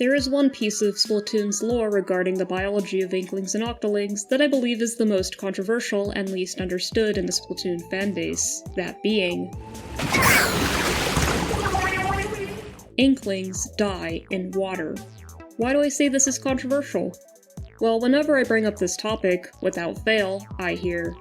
There is one piece of Splatoon's lore regarding the biology of Inklings and Octolings that I believe is the most controversial and least understood in the Splatoon fanbase, that being... Inklings die in water. Why do I say this is controversial? Well, whenever I bring up this topic, without fail, I hear,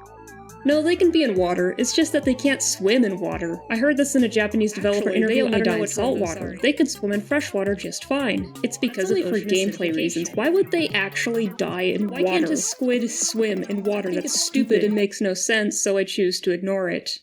"No, they can be in water, it's just that they can't swim in water. I heard this in a Japanese developer interview, they only die in salt water. They can swim in fresh water just fine. It's because of for gameplay reasons. Why would they actually die in water? Why can't a squid swim in water? That's stupid and makes no sense, so I choose to ignore it."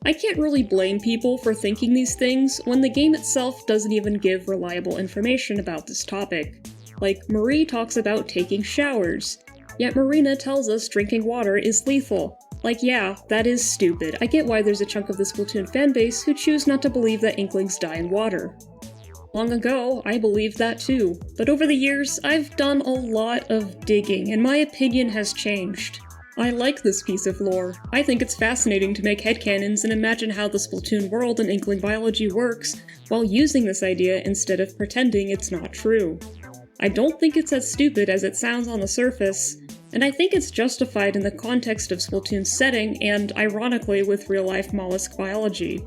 I can't really blame people for thinking these things when the game itself doesn't even give reliable information about this topic. Like, Marie talks about taking showers, yet Marina tells us drinking water is lethal. Like, yeah, that is stupid. I get why there's a chunk of the Splatoon fanbase who choose not to believe that Inklings die in water. Long ago, I believed that too, but over the years, I've done a lot of digging, and my opinion has changed. I like this piece of lore. I think it's fascinating to make headcanons and imagine how the Splatoon world and Inkling biology works while using this idea instead of pretending it's not true. I don't think it's as stupid as it sounds on the surface, and I think it's justified in the context of Splatoon's setting and, ironically, with real-life mollusk biology.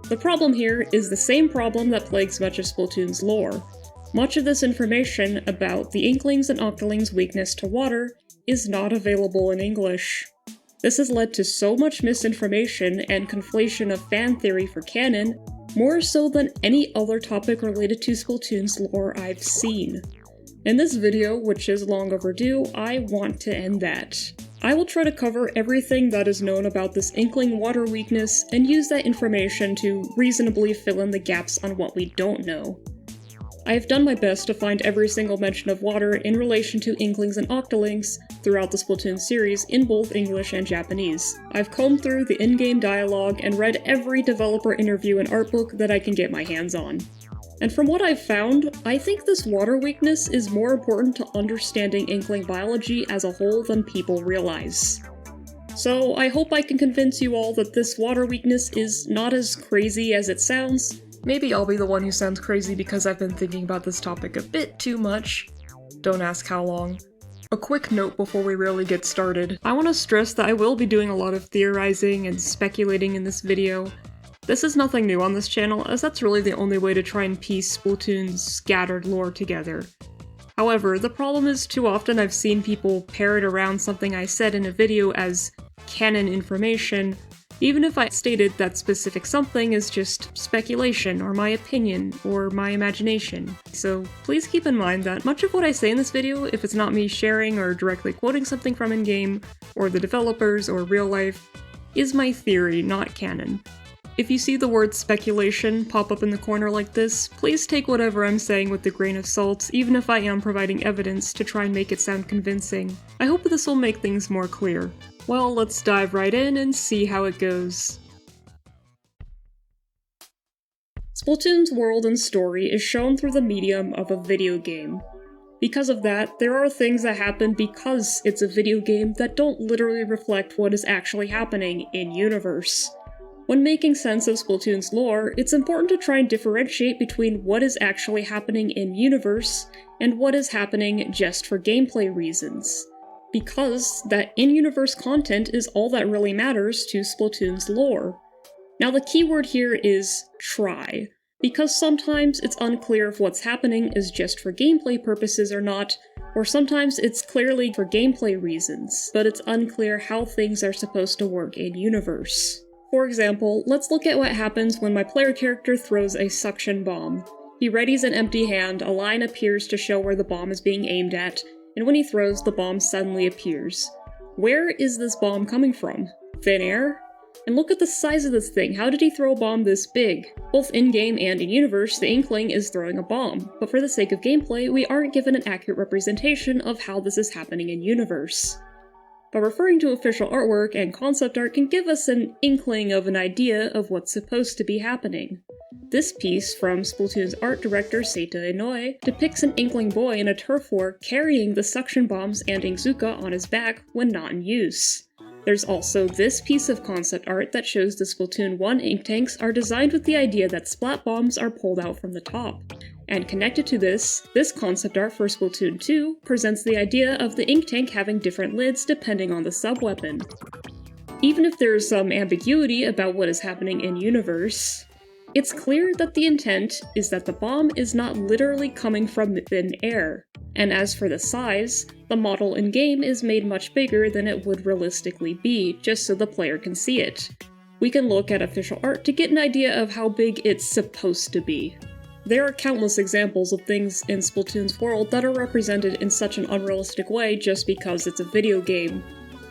The problem here is the same problem that plagues much of Splatoon's lore. Much of this information about the Inklings and Octolings' weakness to water is not available in English. This has led to so much misinformation and conflation of fan theory for canon, more so than any other topic related to Splatoon's lore I've seen. In this video, which is long overdue, I want to end that. I will try to cover everything that is known about this Inkling water weakness and use that information to reasonably fill in the gaps on what we don't know. I have done my best to find every single mention of water in relation to Inklings and Octolings throughout the Splatoon series in both English and Japanese. I've combed through the in-game dialogue and read every developer interview and art book that I can get my hands on. And from what I've found, I think this water weakness is more important to understanding Inkling biology as a whole than people realize. So I hope I can convince you all that this water weakness is not as crazy as it sounds. Maybe I'll be the one who sounds crazy because I've been thinking about this topic a bit too much. Don't ask how long. A quick note before we really get started. I want to stress that I will be doing a lot of theorizing and speculating in this video. This is nothing new on this channel, as that's really the only way to try and piece Splatoon's scattered lore together. However, the problem is too often I've seen people parrot around something I said in a video as canon information, even if I stated that specific something is just speculation, or my opinion, or my imagination. So please keep in mind that much of what I say in this video, if it's not me sharing or directly quoting something from in-game, or the developers, or real life, is my theory, not canon. If you see the word speculation pop up in the corner like this, please take whatever I'm saying with a grain of salt, even if I am providing evidence to try and make it sound convincing. I hope this will make things more clear. Well, let's dive right in and see how it goes. Splatoon's world and story is shown through the medium of a video game. Because of that, there are things that happen because it's a video game that don't literally reflect what is actually happening in-universe. When making sense of Splatoon's lore, it's important to try and differentiate between what is actually happening in-universe and what is happening just for gameplay reasons. Because that in-universe content is all that really matters to Splatoon's lore. Now the keyword here is try, because sometimes it's unclear if what's happening is just for gameplay purposes or not, or sometimes it's clearly for gameplay reasons, but it's unclear how things are supposed to work in-universe. For example, let's look at what happens when my player character throws a suction bomb. He readies an empty hand, a line appears to show where the bomb is being aimed at, and when he throws, the bomb suddenly appears. Where is this bomb coming from? Thin air? And look at the size of this thing, how did he throw a bomb this big? Both in-game and in-universe, the Inkling is throwing a bomb, but for the sake of gameplay, we aren't given an accurate representation of how this is happening in-universe. But referring to official artwork and concept art can give us an inkling of an idea of what's supposed to be happening. This piece, from Splatoon's art director Seita Inoue, depicts an Inkling boy in a turf war carrying the suction bombs and Inkzuka on his back when not in use. There's also this piece of concept art that shows the Splatoon 1 ink tanks are designed with the idea that splat bombs are pulled out from the top. And connected to this concept art for Splatoon 2 presents the idea of the ink tank having different lids depending on the sub-weapon. Even if there is some ambiguity about what is happening in-universe, it's clear that the intent is that the bomb is not literally coming from thin air. And as for the size, the model in-game is made much bigger than it would realistically be, just so the player can see it. We can look at official art to get an idea of how big it's supposed to be. There are countless examples of things in Splatoon's world that are represented in such an unrealistic way just because it's a video game.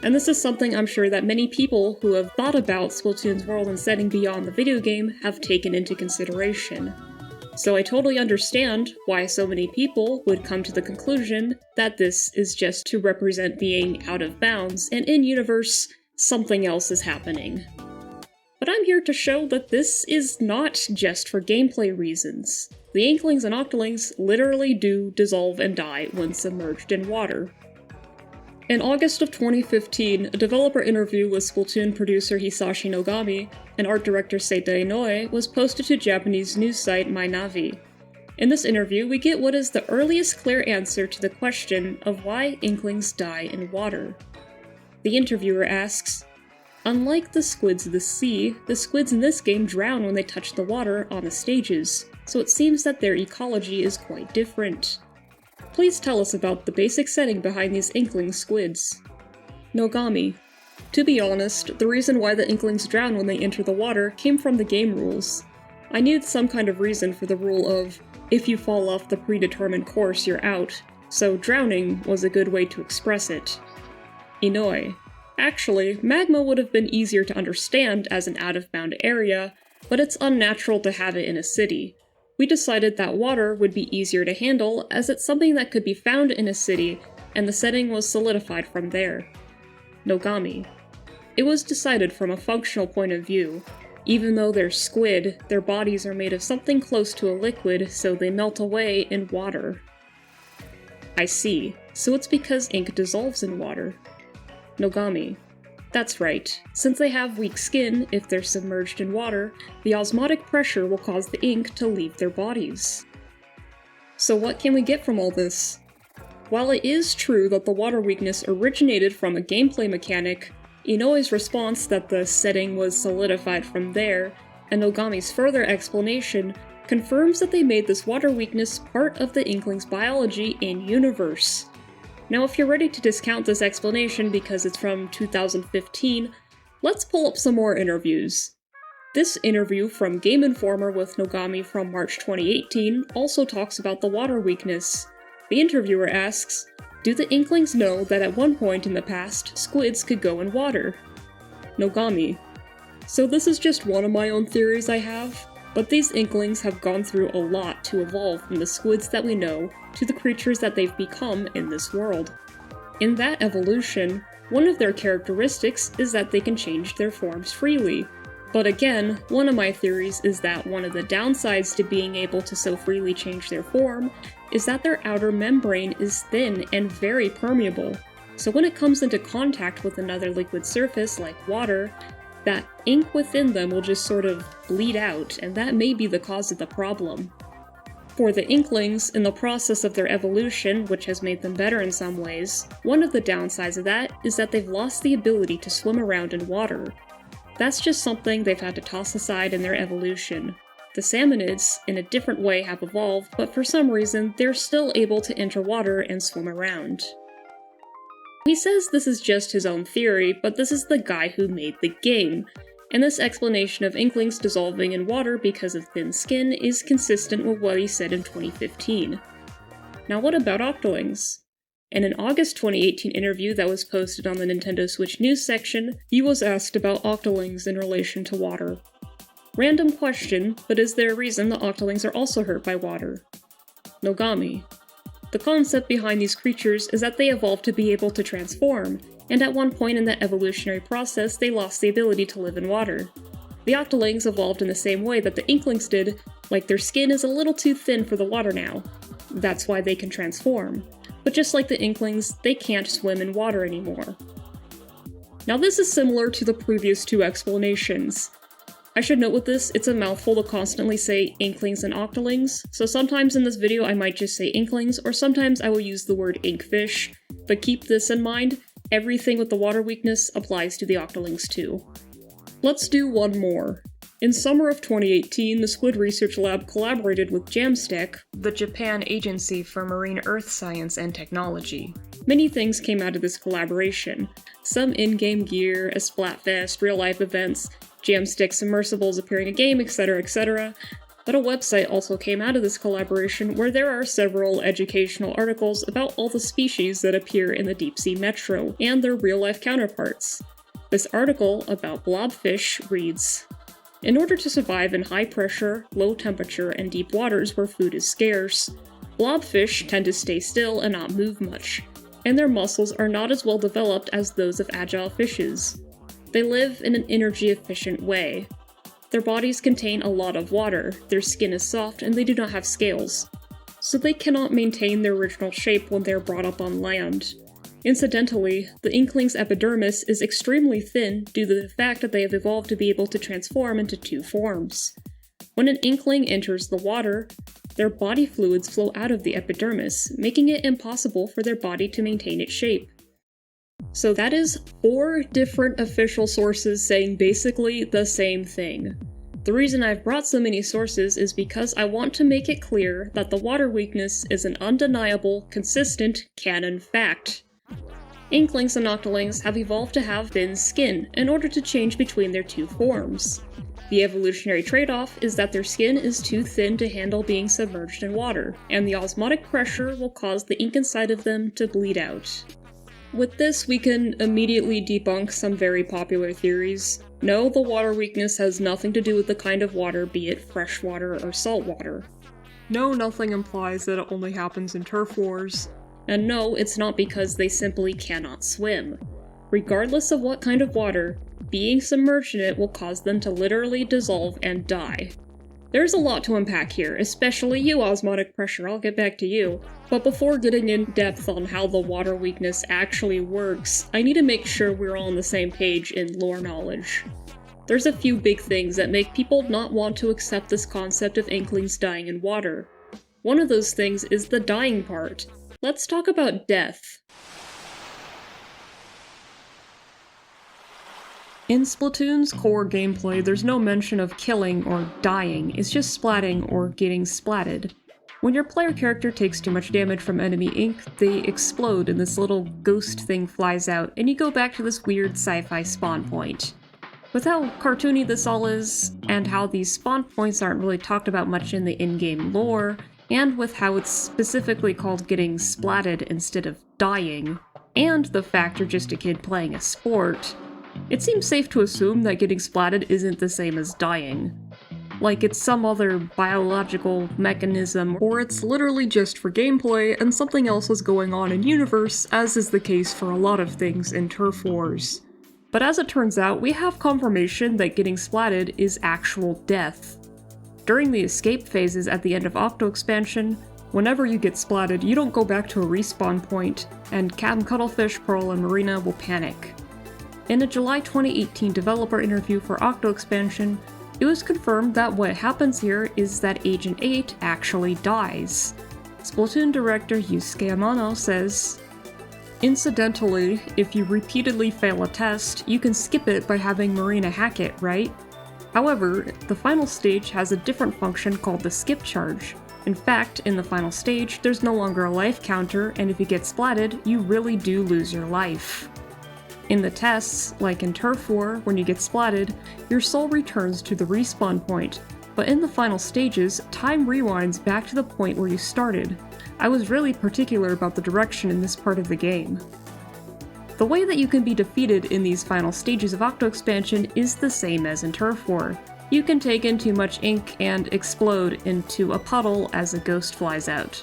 And this is something I'm sure that many people who have thought about Splatoon's world and setting beyond the video game have taken into consideration. So I totally understand why so many people would come to the conclusion that this is just to represent being out of bounds, and in-universe, something else is happening. But I'm here to show that this is not just for gameplay reasons. The Inklings and Octolings literally do dissolve and die when submerged in water. In August of 2015, a developer interview with Splatoon producer Hisashi Nogami and art director Seita Inoue was posted to Japanese news site Mynavi. In this interview, we get what is the earliest clear answer to the question of why Inklings die in water. The interviewer asks, "Unlike the squids of the sea, the squids in this game drown when they touch the water on the stages, so it seems that their ecology is quite different. Please tell us about the basic setting behind these Inkling squids." Nogami: "To be honest, the reason why the Inklings drown when they enter the water came from the game rules. I needed some kind of reason for the rule of, if you fall off the predetermined course, you're out, so drowning was a good way to express it." Inoue: "Actually, magma would have been easier to understand as an out-of-bound area, but it's unnatural to have it in a city. We decided that water would be easier to handle as it's something that could be found in a city, and the setting was solidified from there." Nogami: "It was decided from a functional point of view. Even though they're squid, their bodies are made of something close to a liquid, so they melt away in water." I see. So it's because ink dissolves in water. Nogami: "That's right. Since they have weak skin, if they're submerged in water, the osmotic pressure will cause the ink to leave their bodies." So what can we get from all this? While it is true that the water weakness originated from a gameplay mechanic, Inoue's response that the setting was solidified from there, and Nogami's further explanation, confirms that they made this water weakness part of the Inkling's biology in-universe. Now if you're ready to discount this explanation because it's from 2015, let's pull up some more interviews. This interview from Game Informer with Nogami from March 2018 also talks about the water weakness. The interviewer asks, "Do the Inklings know that at one point in the past, squids could go in water?" Nogami: "So this is just one of my own theories I have, but these Inklings have gone through a lot to evolve from the squids that we know to the creatures that they've become in this world. In that evolution, one of their characteristics is that they can change their forms freely. But again, one of my theories is that one of the downsides to being able to so freely change their form is that their outer membrane is thin and very permeable. So when it comes into contact with another liquid surface like water, that ink within them will just sort of bleed out, and that may be the cause of the problem. For the Inklings, in the process of their evolution, which has made them better in some ways, one of the downsides of that is that they've lost the ability to swim around in water. That's just something they've had to toss aside in their evolution. The Salmonids, in a different way, have evolved, but for some reason, they're still able to enter water and swim around." He says this is just his own theory, but this is the guy who made the game, and this explanation of Inklings dissolving in water because of thin skin is consistent with what he said in 2015. Now what about Octolings? In an August 2018 interview that was posted on the Nintendo Switch news section, he was asked about Octolings in relation to water. Random question, but is there a reason the Octolings are also hurt by water? Nogami: "The concept behind these creatures is that they evolved to be able to transform, and at one point in that evolutionary process they lost the ability to live in water. The Octolings evolved in the same way that the Inklings did, like their skin is a little too thin for the water now. That's why they can transform. But just like the Inklings, they can't swim in water anymore." Now this is similar to the previous two explanations. I should note with this, it's a mouthful to constantly say Inklings and Octolings, so sometimes in this video I might just say Inklings, or sometimes I will use the word Inkfish, but keep this in mind, everything with the water weakness applies to the Octolings too. Let's do one more. In summer of 2018, the Squid Research Lab collaborated with JAMSTEC, the Japan Agency for Marine Earth Science and Technology. Many things came out of this collaboration. Some in-game gear, a Splatfest, real-life events, JAMSTEC submersibles appearing in a game, etc, etc. But a website also came out of this collaboration where there are several educational articles about all the species that appear in the Deep-Sea Metro and their real-life counterparts. This article about blobfish reads, "In order to survive in high pressure, low temperature, and deep waters where food is scarce, blobfish tend to stay still and not move much, and their muscles are not as well developed as those of agile fishes. They live in an energy-efficient way. Their bodies contain a lot of water, their skin is soft, and they do not have scales, so they cannot maintain their original shape when they are brought up on land. Incidentally, the Inkling's epidermis is extremely thin due to the fact that they have evolved to be able to transform into two forms. When an Inkling enters the water, their body fluids flow out of the epidermis, making it impossible for their body to maintain its shape." So that is 4 different official sources saying basically the same thing. The reason I've brought so many sources is because I want to make it clear that the water weakness is an undeniable, consistent canon fact. Inklings and Octolings have evolved to have thin skin in order to change between their two forms. The evolutionary trade-off is that their skin is too thin to handle being submerged in water, and the osmotic pressure will cause the ink inside of them to bleed out. With this, we can immediately debunk some very popular theories. No, the water weakness has nothing to do with the kind of water, be it freshwater or saltwater. No, nothing implies that it only happens in turf wars. And no, it's not because they simply cannot swim. Regardless of what kind of water, being submerged in it will cause them to literally dissolve and die. There's a lot to unpack here, especially you, osmotic pressure, I'll get back to you. But before getting in depth on how the water weakness actually works, I need to make sure we're all on the same page in lore knowledge. There's a few big things that make people not want to accept this concept of Inklings dying in water. One of those things is the dying part. Let's talk about death. In Splatoon's core gameplay, there's no mention of killing or dying, it's just splatting or getting splatted. When your player character takes too much damage from enemy ink, they explode and this little ghost thing flies out, and you go back to this weird sci-fi spawn point. With how cartoony this all is, and how these spawn points aren't really talked about much in the in-game lore, and with how it's specifically called getting splatted instead of dying, and the fact you're just a kid playing a sport, it seems safe to assume that getting splatted isn't the same as dying. Like it's some other biological mechanism, or it's literally just for gameplay and something else is going on in universe, as is the case for a lot of things in turf wars. But as it turns out, we have confirmation that getting splatted is actual death. During the escape phases at the end of Octo Expansion, whenever you get splatted, you don't go back to a respawn point, and Captain Cuttlefish, Pearl, and Marina will panic. In a July 2018 developer interview for Octo Expansion, it was confirmed that what happens here is that Agent 8 actually dies. Splatoon director Yusuke Amano says, "Incidentally, if you repeatedly fail a test, you can skip it by having Marina hack it, right? However, the final stage has a different function called the skip charge. In fact, in the final stage, there's no longer a life counter, and if you get splatted, you really do lose your life. In the tests, like in Turf War, when you get splatted, your soul returns to the respawn point, but in the final stages, time rewinds back to the point where you started. I was really particular about the direction in this part of the game." The way that you can be defeated in these final stages of Octo Expansion is the same as in Turf War. You can take in too much ink and explode into a puddle as a ghost flies out.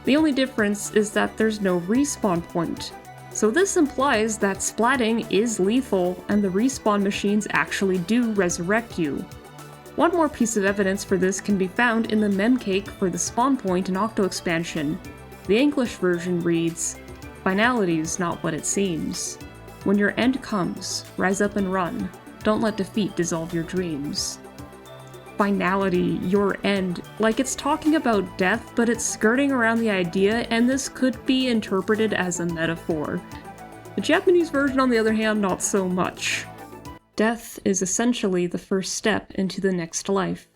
The only difference is that there's no respawn point. So this implies that splatting is lethal and the respawn machines actually do resurrect you. One more piece of evidence for this can be found in the memcake for the spawn point in Octo Expansion. The English version reads, "Finality is not what it seems." When your end comes, rise up and run. Don't let defeat dissolve your dreams. Finality, your end, like it's talking about death, but it's skirting around the idea, and this could be interpreted as a metaphor. The Japanese version, on the other hand, not so much. Death is essentially the first step into the next life.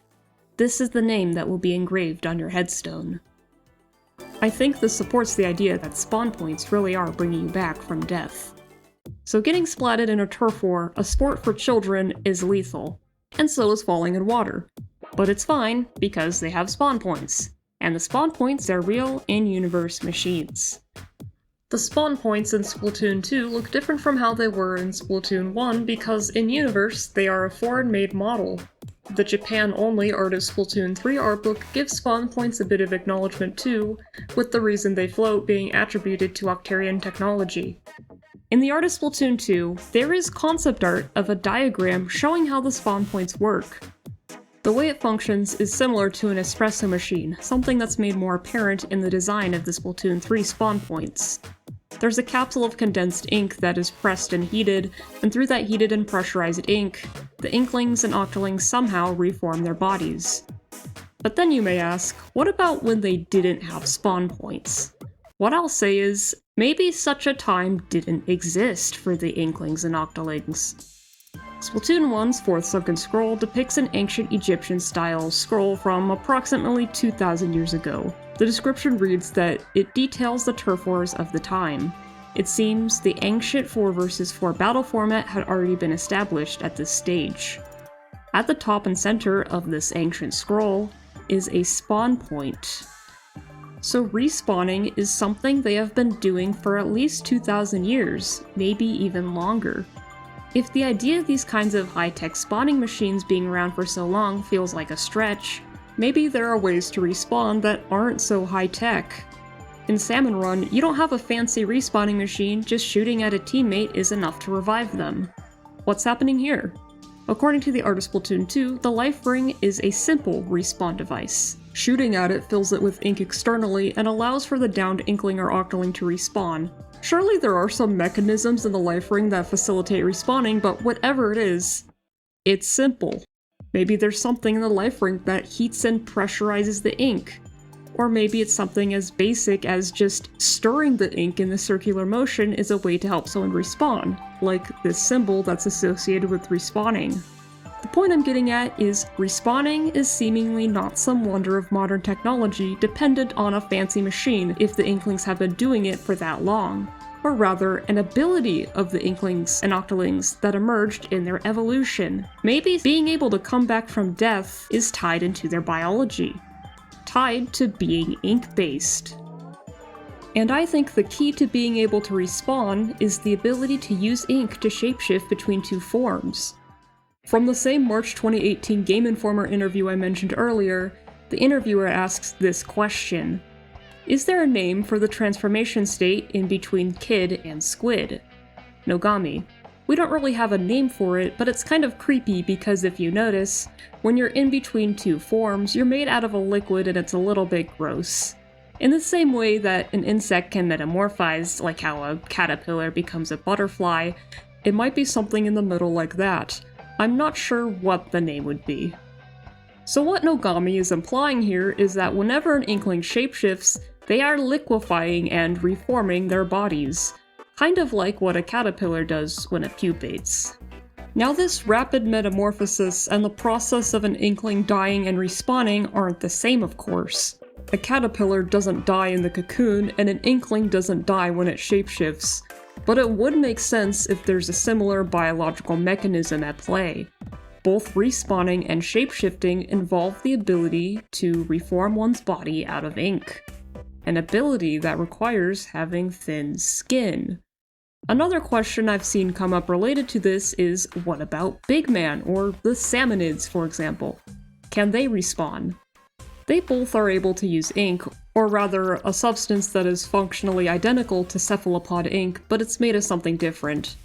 This is the name that will be engraved on your headstone. I think this supports the idea that spawn points really are bringing you back from death. So getting splatted in a turf war, a sport for children, is lethal, and so is falling in water. But it's fine, because they have spawn points, and the spawn points are real in-universe machines. The spawn points in Splatoon 2 look different from how they were in Splatoon 1 because in-universe they are a foreign-made model. The Japan-only Art of Splatoon 3 artbook gives spawn points a bit of acknowledgement too, with the reason they float being attributed to Octarian technology. In the Art of Splatoon 2, there is concept art of a diagram showing how the spawn points work. The way it functions is similar to an espresso machine, something that's made more apparent in the design of the Splatoon 3 spawn points. There's a capsule of condensed ink that is pressed and heated, and through that heated and pressurized ink, the Inklings and Octolings somehow reform their bodies. But then you may ask, what about when they didn't have spawn points? What I'll say is, maybe such a time didn't exist for the Inklings and Octolings. Splatoon 1's Fourth Sunken Scroll depicts an ancient Egyptian-style scroll from approximately 2,000 years ago. The description reads that it details the turf wars of the time. It seems the ancient 4 vs 4 battle format had already been established at this stage. At the top and center of this ancient scroll is a spawn point. So respawning is something they have been doing for at least 2,000 years, maybe even longer. If the idea of these kinds of high-tech spawning machines being around for so long feels like a stretch, maybe there are ways to respawn that aren't so high-tech. In Salmon Run, you don't have a fancy respawning machine, just shooting at a teammate is enough to revive them. What's happening here? According to the Art of Splatoon 2, the Life Ring is a simple respawn device. Shooting at it fills it with ink externally and allows for the downed Inkling or Octoling to respawn. Surely there are some mechanisms in the Life Ring that facilitate respawning, but whatever it is, it's simple. Maybe there's something in the Life Ring that heats and pressurizes the ink. Or maybe it's something as basic as just stirring the ink in the circular motion is a way to help someone respawn, like this symbol that's associated with respawning. The point I'm getting at is respawning is seemingly not some wonder of modern technology dependent on a fancy machine if the Inklings have been doing it for that long, or rather an ability of the Inklings and Octolings that emerged in their evolution. Maybe being able to come back from death is tied into their biology, tied to being ink-based. And I think the key to being able to respawn is the ability to use ink to shapeshift between 2 forms. From the same March 2018 Game Informer interview I mentioned earlier, the interviewer asks this question: is there a name for the transformation state in between kid and squid? Nogami. We don't really have a name for it, but it's kind of creepy because if you notice, when you're in between 2 forms, you're made out of a liquid and it's a little bit gross. In the same way that an insect can metamorphize, like how a caterpillar becomes a butterfly, it might be something in the middle like that. I'm not sure what the name would be. So what Nogami is implying here is that whenever an Inkling shapeshifts, they are liquefying and reforming their bodies, kind of like what a caterpillar does when it pupates. Now this rapid metamorphosis and the process of an Inkling dying and respawning aren't the same, of course. A caterpillar doesn't die in the cocoon, and an Inkling doesn't die when it shapeshifts. But it would make sense if there's a similar biological mechanism at play. Both respawning and shapeshifting involve the ability to reform one's body out of ink, an ability that requires having thin skin. Another question I've seen come up related to this is, what about Big Man or the Salmonids, for example? Can they respawn? They both are able to use ink, or rather a substance that is functionally identical to cephalopod ink, but it's made of something different.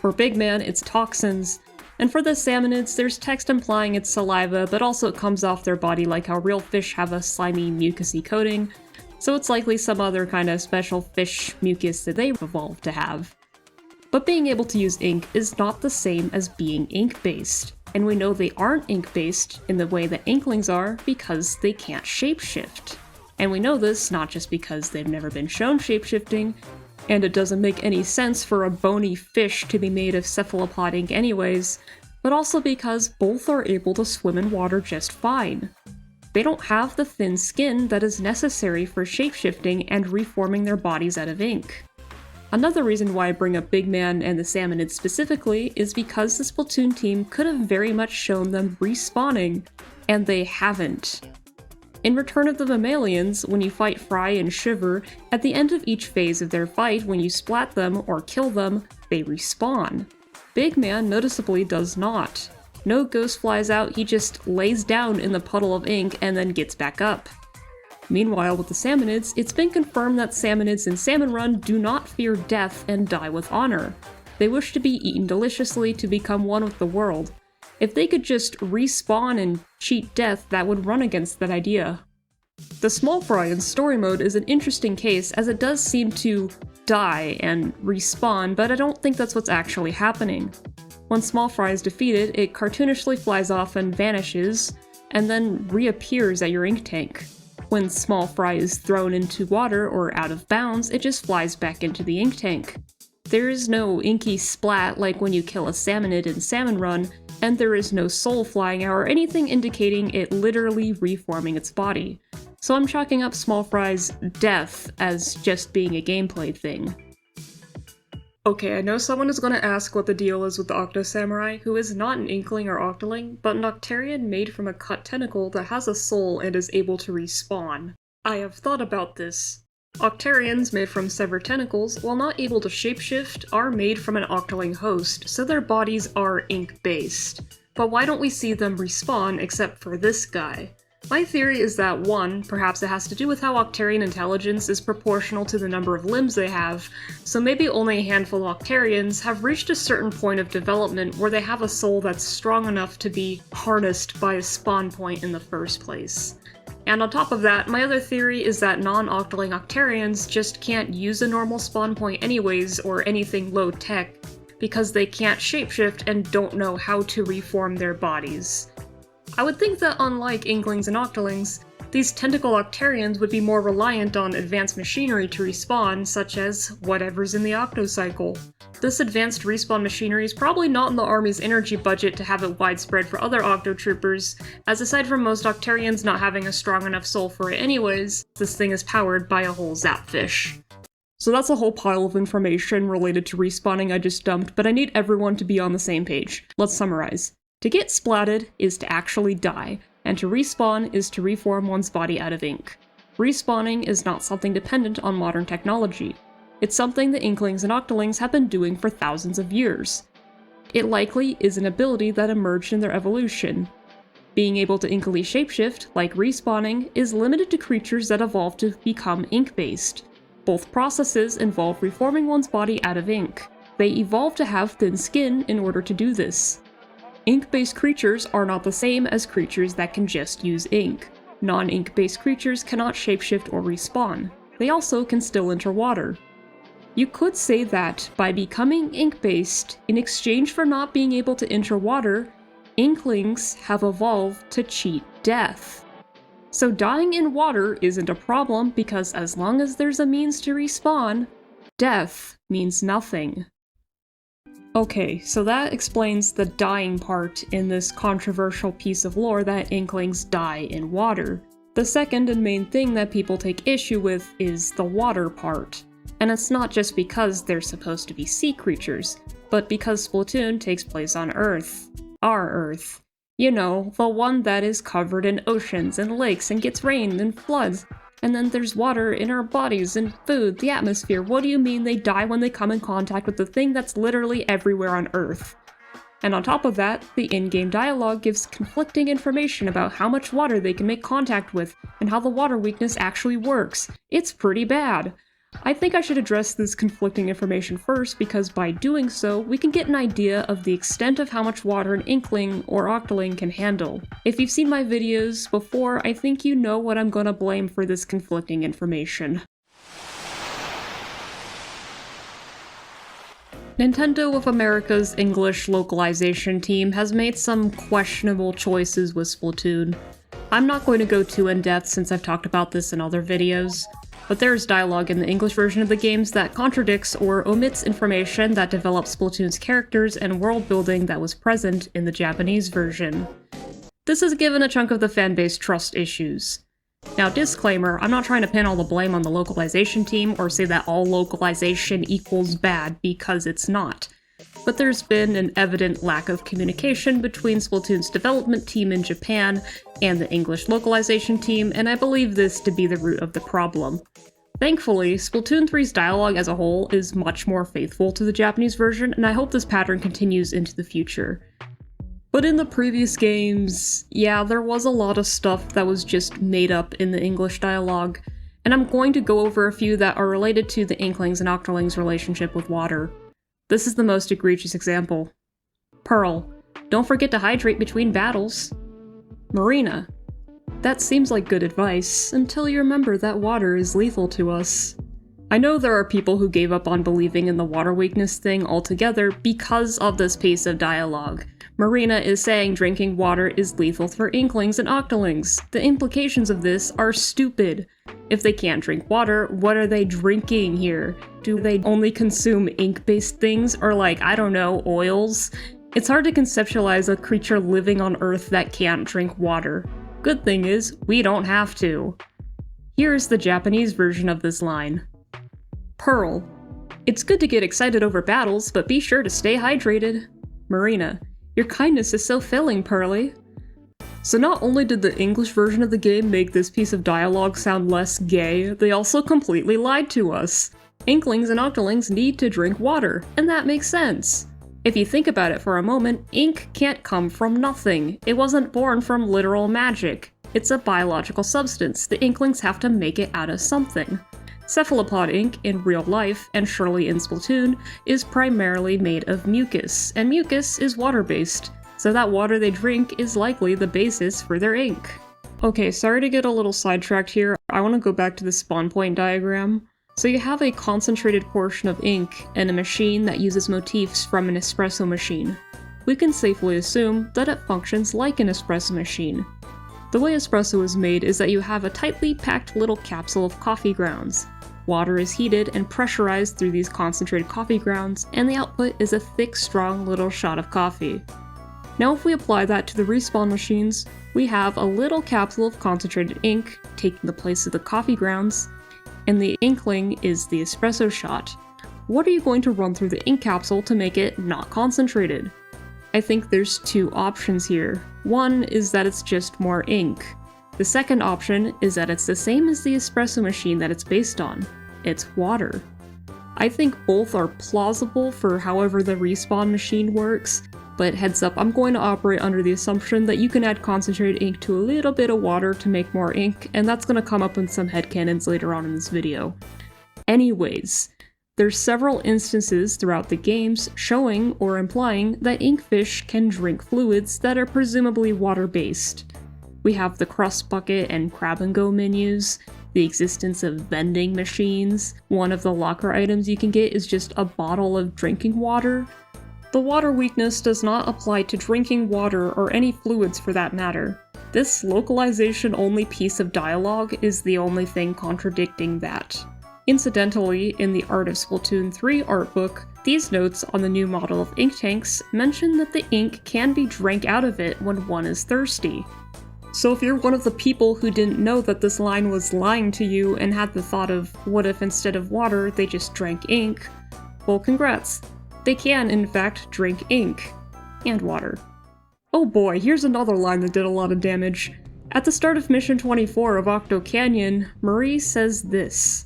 For Big Man, it's toxins, and for the Salmonids, there's text implying it's saliva, but also it comes off their body like how real fish have a slimy, mucousy coating, so it's likely some other kind of special fish mucus that they evolved to have. But being able to use ink is not the same as being ink-based, and we know they aren't ink-based in the way that inklings are because they can't shapeshift. And we know this not just because they've never been shown shapeshifting, and it doesn't make any sense for a bony fish to be made of cephalopod ink anyways, but also because both are able to swim in water just fine. They don't have the thin skin that is necessary for shapeshifting and reforming their bodies out of ink. Another reason why I bring up Big Man and the Salmonids specifically is because the Splatoon team could have very much shown them respawning, and they haven't. In Return of the Mammalians, when you fight Fry and Shiver, at the end of each phase of their fight, when you splat them or kill them, they respawn. Big Man noticeably does not. No ghost flies out, he just lays down in the puddle of ink and then gets back up. Meanwhile, with the Salmonids, it's been confirmed that Salmonids in Salmon Run do not fear death and die with honor. They wish to be eaten deliciously to become one with the world. If they could just respawn and cheat death, that would run against that idea. The Small Fry in Story Mode is an interesting case, as it does seem to die and respawn, but I don't think that's what's actually happening. When Small Fry is defeated, it cartoonishly flies off and vanishes, and then reappears at your ink tank. When Small Fry is thrown into water or out of bounds, it just flies back into the ink tank. There is no inky splat like when you kill a Salmonid in Salmon Run, and there is no soul flying out or anything indicating it literally reforming its body. So I'm chalking up Small Fry's death as just being a gameplay thing. Okay, I know someone is going to ask what the deal is with the Octo Samurai, who is not an Inkling or Octoling, but an Octarian made from a cut tentacle that has a soul and is able to respawn. I have thought about this. Octarians made from severed tentacles, while not able to shapeshift, are made from an Octoling host, so their bodies are ink-based. But why don't we see them respawn except for this guy? My theory is that 1, perhaps it has to do with how Octarian intelligence is proportional to the number of limbs they have, so maybe only a handful of Octarians have reached a certain point of development where they have a soul that's strong enough to be harnessed by a spawn point in the first place. And on top of that, my other theory is that non-Octoling Octarians just can't use a normal spawn point anyways, or anything low-tech, because they can't shapeshift and don't know how to reform their bodies. I would think that unlike Inklings and Octolings, these tentacle Octarians would be more reliant on advanced machinery to respawn, such as whatever's in the Octocycle. This advanced respawn machinery is probably not in the army's energy budget to have it widespread for other Octotroopers, as aside from most Octarians not having a strong enough soul for it anyways, this thing is powered by a whole Zapfish. So that's a whole pile of information related to respawning I just dumped, but I need everyone to be on the same page. Let's summarize. To get splatted is to actually die, and to respawn is to reform one's body out of ink. Respawning is not something dependent on modern technology. It's something the Inklings and Octolings have been doing for thousands of years. It likely is an ability that emerged in their evolution. Being able to inkily shapeshift, like respawning, is limited to creatures that evolve to become ink-based. Both processes involve reforming one's body out of ink. They evolve to have thin skin in order to do this. Ink-based creatures are not the same as creatures that can just use ink. Non-ink-based creatures cannot shapeshift or respawn. They also can still enter water. You could say that, by becoming ink-based, in exchange for not being able to enter water, Inklings have evolved to cheat death. So dying in water isn't a problem because as long as there's a means to respawn, death means nothing. Okay, so that explains the dying part in this controversial piece of lore that Inklings die in water. The second and main thing that people take issue with is the water part. And it's not just because they're supposed to be sea creatures, but because Splatoon takes place on Earth. Our Earth. You know, the one that is covered in oceans and lakes and gets rain and floods. And then there's water in our bodies and food, the atmosphere. What do you mean they die when they come in contact with the thing that's literally everywhere on Earth? And on top of that, the in-game dialogue gives conflicting information about how much water they can make contact with and how the water weakness actually works. It's pretty bad. I think I should address this conflicting information first because by doing so, we can get an idea of the extent of how much water an Inkling or Octoling can handle. If you've seen my videos before, I think you know what I'm gonna blame for this conflicting information. Nintendo of America's English localization team has made some questionable choices with Splatoon. I'm not going to go too in-depth since I've talked about this in other videos, but there's dialogue in the English version of the games that contradicts or omits information that develops Splatoon's characters and world building that was present in the Japanese version. This has given a chunk of the fanbase trust issues. Now, disclaimer, I'm not trying to pin all the blame on the localization team or say that all localization equals bad, because it's not. But there's been an evident lack of communication between Splatoon's development team in Japan and the English localization team, and I believe this to be the root of the problem. Thankfully, Splatoon 3's dialogue as a whole is much more faithful to the Japanese version, and I hope this pattern continues into the future. But in the previous games, yeah, there was a lot of stuff that was just made up in the English dialogue, and I'm going to go over a few that are related to the Inklings and Octolings' relationship with water. This is the most egregious example. Pearl, don't forget to hydrate between battles. Marina, that seems like good advice, until you remember that water is lethal to us. I know there are people who gave up on believing in the water weakness thing altogether because of this piece of dialogue. Marina is saying drinking water is lethal for Inklings and Octolings. The implications of this are stupid. If they can't drink water, what are they drinking here? Do they only consume ink-based things, or like, I don't know, oils? It's hard to conceptualize a creature living on Earth that can't drink water. Good thing is, we don't have to. Here's the Japanese version of this line. Pearl, it's good to get excited over battles, but be sure to stay hydrated. Marina, your kindness is so filling, Pearly. So not only did the English version of the game make this piece of dialogue sound less gay, they also completely lied to us. Inklings and Octolings need to drink water, and that makes sense. If you think about it for a moment, ink can't come from nothing. It wasn't born from literal magic. It's a biological substance. The Inklings have to make it out of something. Cephalopod ink in real life, and surely in Splatoon, is primarily made of mucus, and mucus is water-based, so that water they drink is likely the basis for their ink. Okay, sorry to get a little sidetracked here, I want to go back to the spawn point diagram. So you have a concentrated portion of ink and a machine that uses motifs from an espresso machine. We can safely assume that it functions like an espresso machine. The way espresso is made is that you have a tightly packed little capsule of coffee grounds. Water is heated and pressurized through these concentrated coffee grounds, and the output is a thick, strong little shot of coffee. Now if we apply that to the respawn machines, we have a little capsule of concentrated ink taking the place of the coffee grounds, and the Inkling is the espresso shot. What are you going to run through the ink capsule to make it not concentrated? I think there's two options here. One is that it's just more ink. The second option is that it's the same as the espresso machine that it's based on. It's water. I think both are plausible for however the respawn machine works, but heads up, I'm going to operate under the assumption that you can add concentrated ink to a little bit of water to make more ink, and that's going to come up in some headcanons later on in this video. Anyways, there's several instances throughout the games showing or implying that inkfish can drink fluids that are presumably water-based. We have the crust bucket and grab and go menus, the existence of vending machines. One of the locker items you can get is just a bottle of drinking water. The water weakness does not apply to drinking water or any fluids for that matter. This localization-only piece of dialogue is the only thing contradicting that. Incidentally, in the Art of Splatoon 3 art book, these notes on the new model of ink tanks mention that the ink can be drank out of it when one is thirsty. So if you're one of the people who didn't know that this line was lying to you and had the thought of what if instead of water they just drank ink, well congrats. They can, in fact, drink ink. And water. Oh boy, here's another line that did a lot of damage. At the start of Mission 24 of Octo Canyon, Marie says this.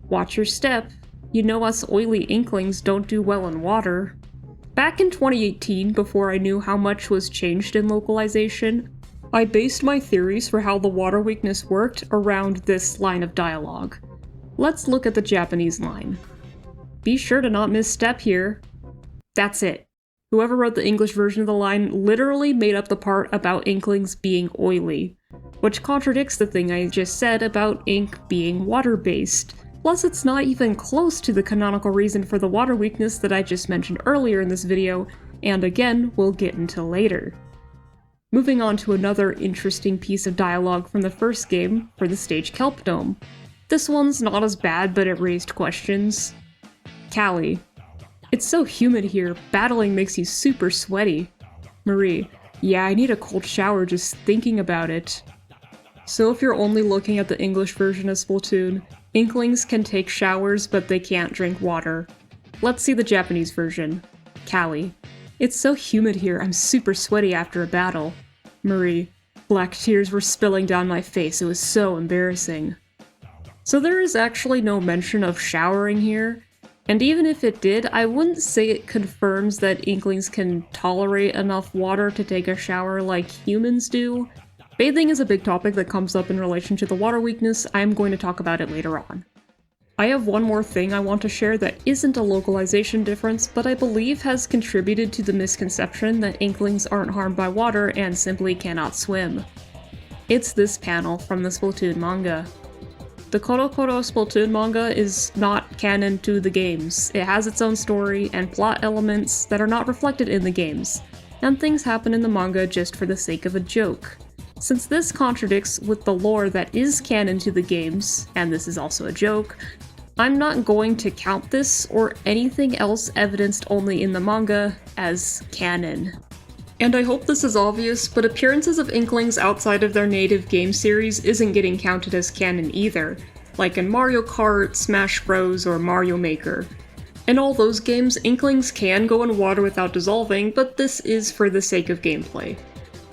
Watch your step. You know us oily inklings don't do well in water. Back in 2018, before I knew how much was changed in localization, I based my theories for how the water weakness worked around this line of dialogue. Let's look at the Japanese line. Be sure to not misstep here. That's it. Whoever wrote the English version of the line literally made up the part about inklings being oily, which contradicts the thing I just said about ink being water-based. Plus, it's not even close to the canonical reason for the water weakness that I just mentioned earlier in this video, and again, we'll get into later. Moving on to another interesting piece of dialogue from the first game for the stage Kelp Dome. This one's not as bad, but it raised questions. Callie: it's so humid here, battling makes you super sweaty. Marie: yeah, I need a cold shower just thinking about it. So if you're only looking at the English version of Splatoon, Inklings can take showers, but they can't drink water. Let's see the Japanese version. Callie: it's so humid here, I'm super sweaty after a battle. Marie: black tears were spilling down my face, it was so embarrassing. So there is actually no mention of showering here, and even if it did, I wouldn't say it confirms that Inklings can tolerate enough water to take a shower like humans do. Bathing is a big topic that comes up in relation to the water weakness. I am going to talk about it later on. I have one more thing I want to share that isn't a localization difference, but I believe has contributed to the misconception that Inklings aren't harmed by water and simply cannot swim. It's this panel from the Splatoon manga. The CoroCoro Splatoon manga is not canon to the games. It has its own story and plot elements that are not reflected in the games, and things happen in the manga just for the sake of a joke. Since this contradicts with the lore that is canon to the games, and this is also a joke, I'm not going to count this or anything else evidenced only in the manga as canon. And I hope this is obvious, but appearances of Inklings outside of their native game series isn't getting counted as canon either, like in Mario Kart, Smash Bros, or Mario Maker. In all those games, Inklings can go in water without dissolving, but this is for the sake of gameplay.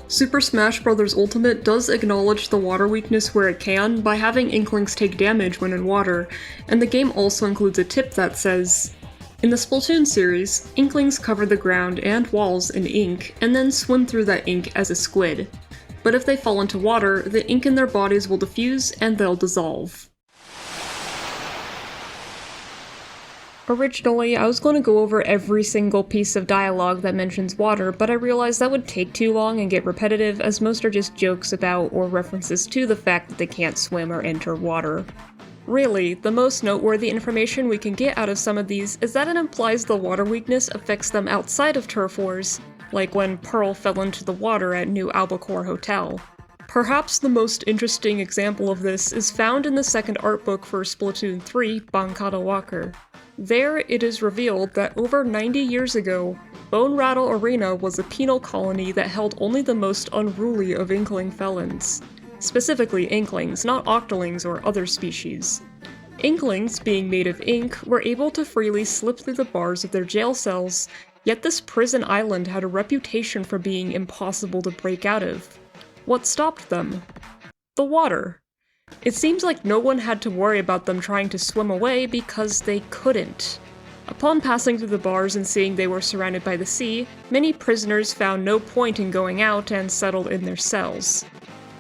Super Smash Bros. Ultimate does acknowledge the water weakness where it can by having Inklings take damage when in water, and the game also includes a tip that says, in the Splatoon series, Inklings cover the ground and walls in ink, and then swim through that ink as a squid. But if they fall into water, the ink in their bodies will diffuse and they'll dissolve. Originally, I was going to go over every single piece of dialogue that mentions water, but I realized that would take too long and get repetitive, as most are just jokes about or references to the fact that they can't swim or enter water. Really, the most noteworthy information we can get out of some of these is that it implies the water weakness affects them outside of Turf Wars, like when Pearl fell into the water at New Albacore Hotel. Perhaps the most interesting example of this is found in the second art book for Splatoon 3, Bankata Walker. There, it is revealed that over 90 years ago, Bone Rattle Arena was a penal colony that held only the most unruly of Inkling felons. Specifically Inklings, not Octolings or other species. Inklings, being made of ink, were able to freely slip through the bars of their jail cells, yet this prison island had a reputation for being impossible to break out of. What stopped them? The water. It seems like no one had to worry about them trying to swim away because they couldn't. Upon passing through the bars and seeing they were surrounded by the sea, many prisoners found no point in going out and settled in their cells.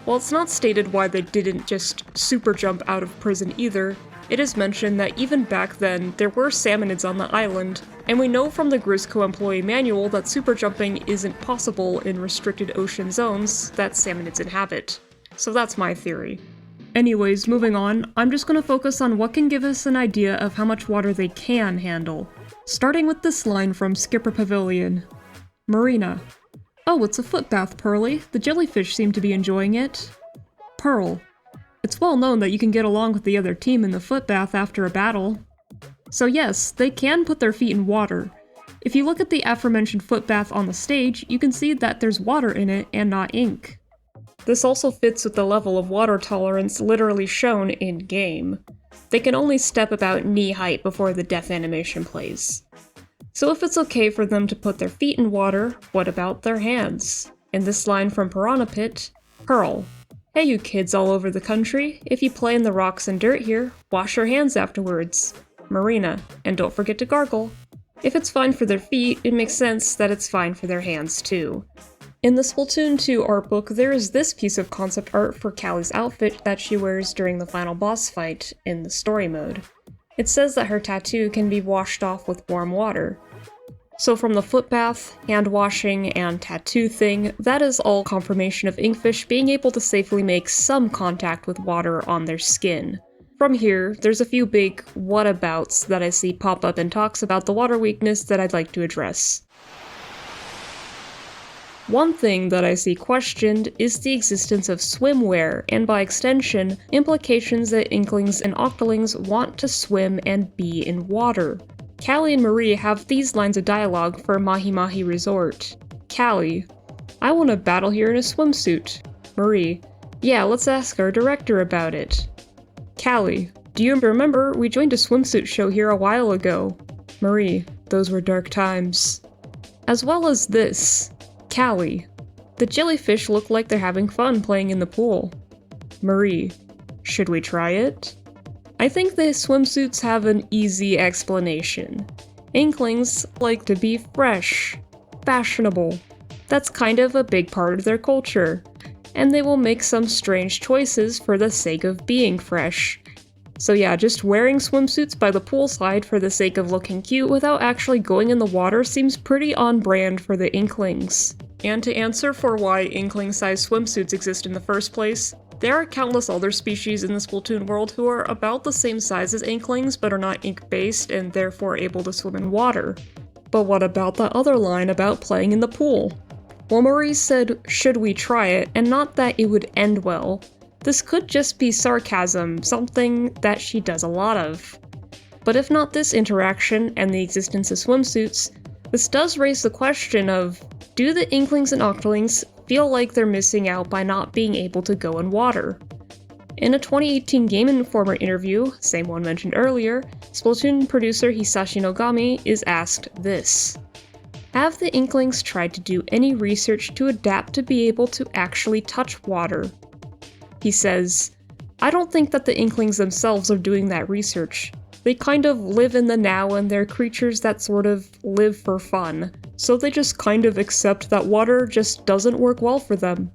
While it's not stated why they didn't just super jump out of prison either, it is mentioned that even back then, there were salmonids on the island, and we know from the Grizzco employee manual that super jumping isn't possible in restricted ocean zones that salmonids inhabit. So that's my theory. Anyways, moving on, I'm just going to focus on what can give us an idea of how much water they can handle. Starting with this line from Skipper Pavilion. Marina: oh, it's a foot bath, Pearly. The jellyfish seem to be enjoying it. Pearl: it's well known that you can get along with the other team in the foot bath after a battle. So yes, they can put their feet in water. If you look at the aforementioned foot bath on the stage, you can see that there's water in it and not ink. This also fits with the level of water tolerance literally shown in-game. They can only step about knee height before the death animation plays. So if it's okay for them to put their feet in water, what about their hands? In this line from Piranha Pit, Pearl: hey you kids all over the country, if you play in the rocks and dirt here, wash your hands afterwards. Marina: and don't forget to gargle. If it's fine for their feet, it makes sense that it's fine for their hands too. In the Splatoon 2 art book, there is this piece of concept art for Callie's outfit that she wears during the final boss fight in the story mode. It says that her tattoo can be washed off with warm water. So from the foot bath, hand washing, and tattoo thing, that is all confirmation of Inkfish being able to safely make some contact with water on their skin. From here, there's a few big whatabouts that I see pop up in talks about the water weakness that I'd like to address. One thing that I see questioned is the existence of swimwear, and by extension, implications that Inklings and Octolings want to swim and be in water. Callie and Marie have these lines of dialogue for Mahi Mahi Resort. Callie: I want to battle here in a swimsuit. Marie: yeah, let's ask our director about it. Callie: do you remember we joined a swimsuit show here a while ago? Marie: those were dark times. As well as this. Callie: the jellyfish look like they're having fun playing in the pool. Marie: should we try it? I think the swimsuits have an easy explanation. Inklings like to be fresh, fashionable. That's kind of a big part of their culture, and they will make some strange choices for the sake of being fresh. So yeah, just wearing swimsuits by the poolside for the sake of looking cute without actually going in the water seems pretty on brand for the Inklings. And to answer for why Inkling-sized swimsuits exist in the first place, there are countless other species in the Splatoon world who are about the same size as Inklings but are not ink-based and therefore able to swim in water. But what about the other line about playing in the pool? Well, Marie said, should we try it, and not that it would end well. This could just be sarcasm, something that she does a lot of. But if not this interaction and the existence of swimsuits, this does raise the question of, do the Inklings and Octolings feel like they're missing out by not being able to go in water? In a 2018 Game Informer interview, same one mentioned earlier, Splatoon producer Hisashi Nogami is asked this: have the Inklings tried to do any research to adapt to be able to actually touch water? He says, I don't think that the Inklings themselves are doing that research. They kind of live in the now and they're creatures that sort of live for fun, so they just kind of accept that water just doesn't work well for them.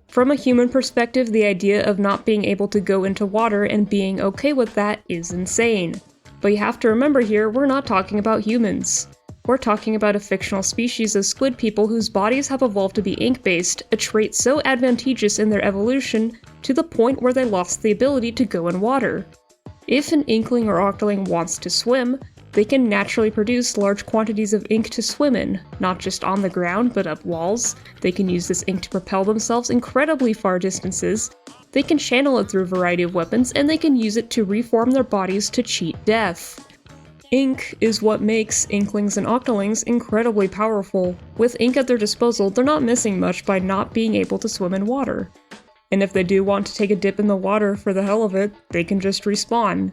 From a human perspective, the idea of not being able to go into water and being okay with that is insane. But you have to remember here, we're not talking about humans. We're talking about a fictional species of squid people whose bodies have evolved to be ink-based, a trait so advantageous in their evolution to the point where they lost the ability to go in water. If an Inkling or Octoling wants to swim, they can naturally produce large quantities of ink to swim in, not just on the ground but up walls. They can use this ink to propel themselves incredibly far distances, they can channel it through a variety of weapons, and they can use it to reform their bodies to cheat death. Ink is what makes Inklings and Octolings incredibly powerful. With ink at their disposal, they're not missing much by not being able to swim in water. And if they do want to take a dip in the water for the hell of it, they can just respawn.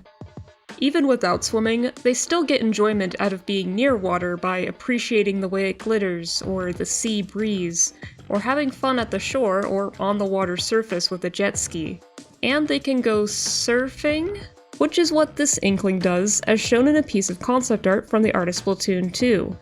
Even without swimming, they still get enjoyment out of being near water by appreciating the way it glitters, or the sea breeze, or having fun at the shore or on the water surface with a jet ski. And they can go surfing? Which is what this Inkling does, as shown in a piece of concept art from the artist Splatoon 2.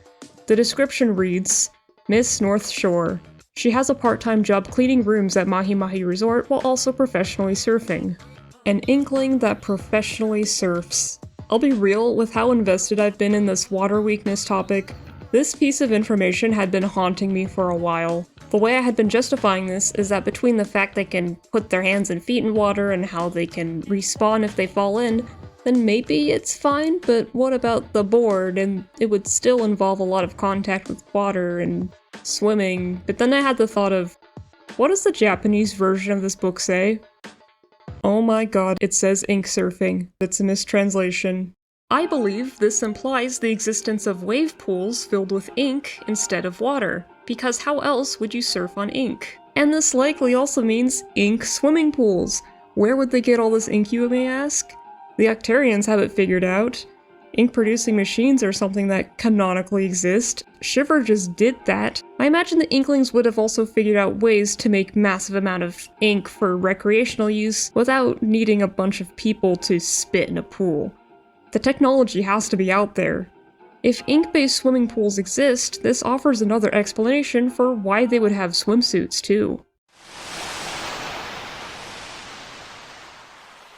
The description reads, Miss North Shore. She has a part-time job cleaning rooms at Mahi Mahi Resort while also professionally surfing. An Inkling that professionally surfs. I'll be real, with how invested I've been in this water weakness topic, this piece of information had been haunting me for a while. The way I had been justifying this is that between the fact they can put their hands and feet in water and how they can respawn if they fall in, then maybe it's fine, but what about the board? And it would still involve a lot of contact with water and swimming. But then I had the thought of, what does the Japanese version of this book say? Oh my god, it says ink surfing. It's a mistranslation. I believe this implies the existence of wave pools filled with ink instead of water, because how else would you surf on ink? And this likely also means ink swimming pools. Where would they get all this ink, you may ask? The Octarians have it figured out. Ink-producing machines are something that canonically exist. Shiver just did that. I imagine the Inklings would have also figured out ways to make massive amount of ink for recreational use without needing a bunch of people to spit in a pool. The technology has to be out there. If ink-based swimming pools exist, this offers another explanation for why they would have swimsuits too.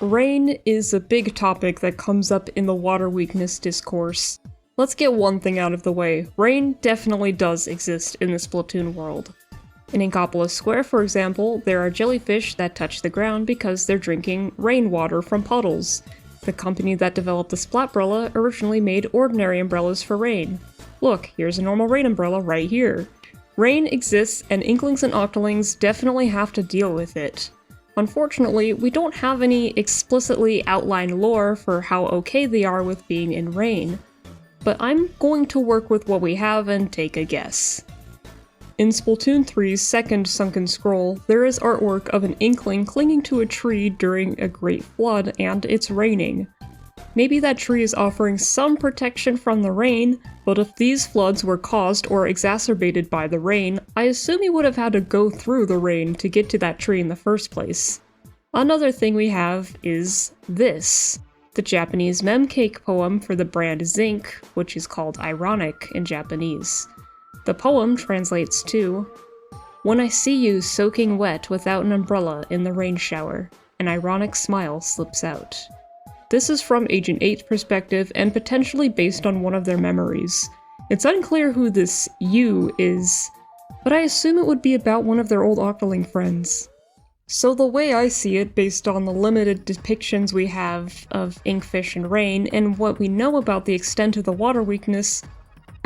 Rain is a big topic that comes up in the water weakness discourse. Let's get one thing out of the way. Rain definitely does exist in the Splatoon world. In Inkopolis Square, for example, there are jellyfish that touch the ground because they're drinking rainwater from puddles. The company that developed the Splatbrella originally made ordinary umbrellas for rain. Look, here's a normal rain umbrella right here. Rain exists, and Inklings and Octolings definitely have to deal with it. Unfortunately, we don't have any explicitly outlined lore for how okay they are with being in rain. But I'm going to work with what we have and take a guess. In Splatoon 3's second Sunken Scroll, there is artwork of an Inkling clinging to a tree during a great flood, and it's raining. Maybe that tree is offering some protection from the rain, but if these floods were caused or exacerbated by the rain, I assume he would have had to go through the rain to get to that tree in the first place. Another thing we have is this. The Japanese memcake poem for the brand Zinc, which is called Ironic in Japanese. The poem translates to, "When I see you soaking wet without an umbrella in the rain shower, an ironic smile slips out." This is from Agent 8's perspective and potentially based on one of their memories. It's unclear who this "you" is, but I assume it would be about one of their old Octoling friends. So the way I see it, based on the limited depictions we have of Inkfish and rain, and what we know about the extent of the water weakness,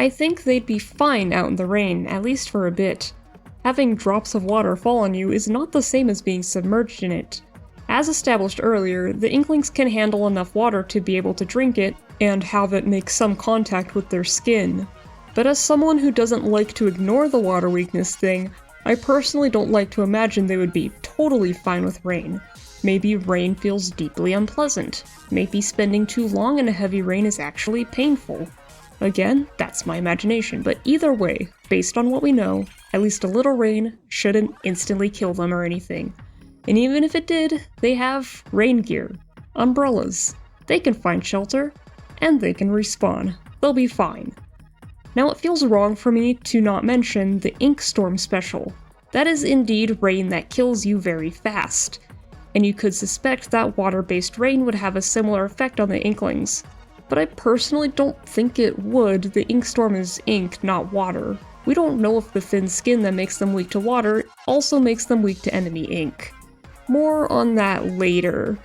I think they'd be fine out in the rain, at least for a bit. Having drops of water fall on you is not the same as being submerged in it. As established earlier, the Inklings can handle enough water to be able to drink it, and have it make some contact with their skin. But as someone who doesn't like to ignore the water weakness thing, I personally don't like to imagine they would be totally fine with rain. Maybe rain feels deeply unpleasant. Maybe spending too long in a heavy rain is actually painful. Again, that's my imagination, but either way, based on what we know, at least a little rain shouldn't instantly kill them or anything. And even if it did, they have rain gear, umbrellas, they can find shelter, and they can respawn. They'll be fine. Now it feels wrong for me to not mention the Ink Storm special. That is indeed rain that kills you very fast. And you could suspect that water-based rain would have a similar effect on the Inklings. But I personally don't think it would. The Ink Storm is ink, not water. We don't know if the thin skin that makes them weak to water also makes them weak to enemy ink. More on that later.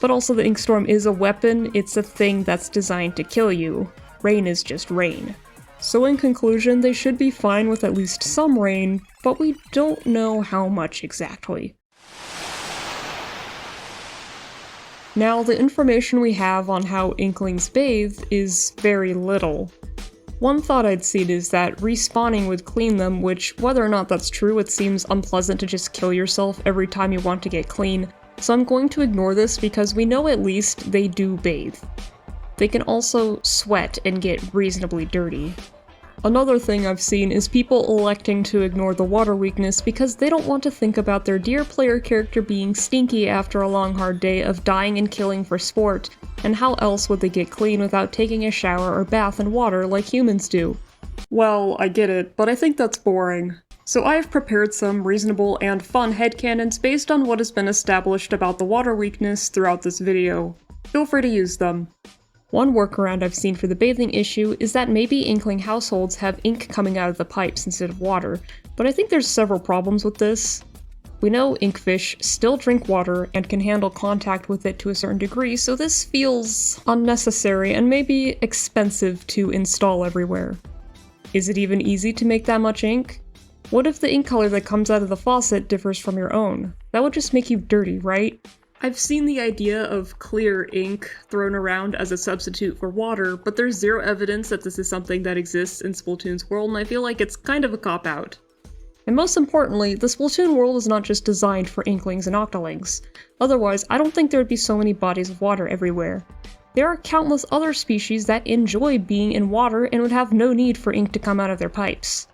But also the Ink Storm is a weapon, it's a thing that's designed to kill you. Rain is just rain. So in conclusion, they should be fine with at least some rain, but we don't know how much exactly. Now, the information we have on how Inklings bathe is very little. One thought I'd seen is that respawning would clean them, which, whether or not that's true, it seems unpleasant to just kill yourself every time you want to get clean, so I'm going to ignore this because we know at least they do bathe. They can also sweat and get reasonably dirty. Another thing I've seen is people electing to ignore the water weakness because they don't want to think about their dear player character being stinky after a long hard day of dying and killing for sport, and how else would they get clean without taking a shower or bath in water like humans do? Well, I get it, but I think that's boring. So I have prepared some reasonable and fun headcanons based on what has been established about the water weakness throughout this video. Feel free to use them. One workaround I've seen for the bathing issue is that maybe Inkling households have ink coming out of the pipes instead of water, but I think there's several problems with this. We know Inkfish still drink water and can handle contact with it to a certain degree, so this feels unnecessary and maybe expensive to install everywhere. Is it even easy to make that much ink? What if the ink color that comes out of the faucet differs from your own? That would just make you dirty, right? I've seen the idea of clear ink thrown around as a substitute for water, but there's zero evidence that this is something that exists in Splatoon's world, and I feel like it's kind of a cop-out. And most importantly, the Splatoon world is not just designed for Inklings and Octolings. Otherwise, I don't think there would be so many bodies of water everywhere. There are countless other species that enjoy being in water and would have no need for ink to come out of their pipes.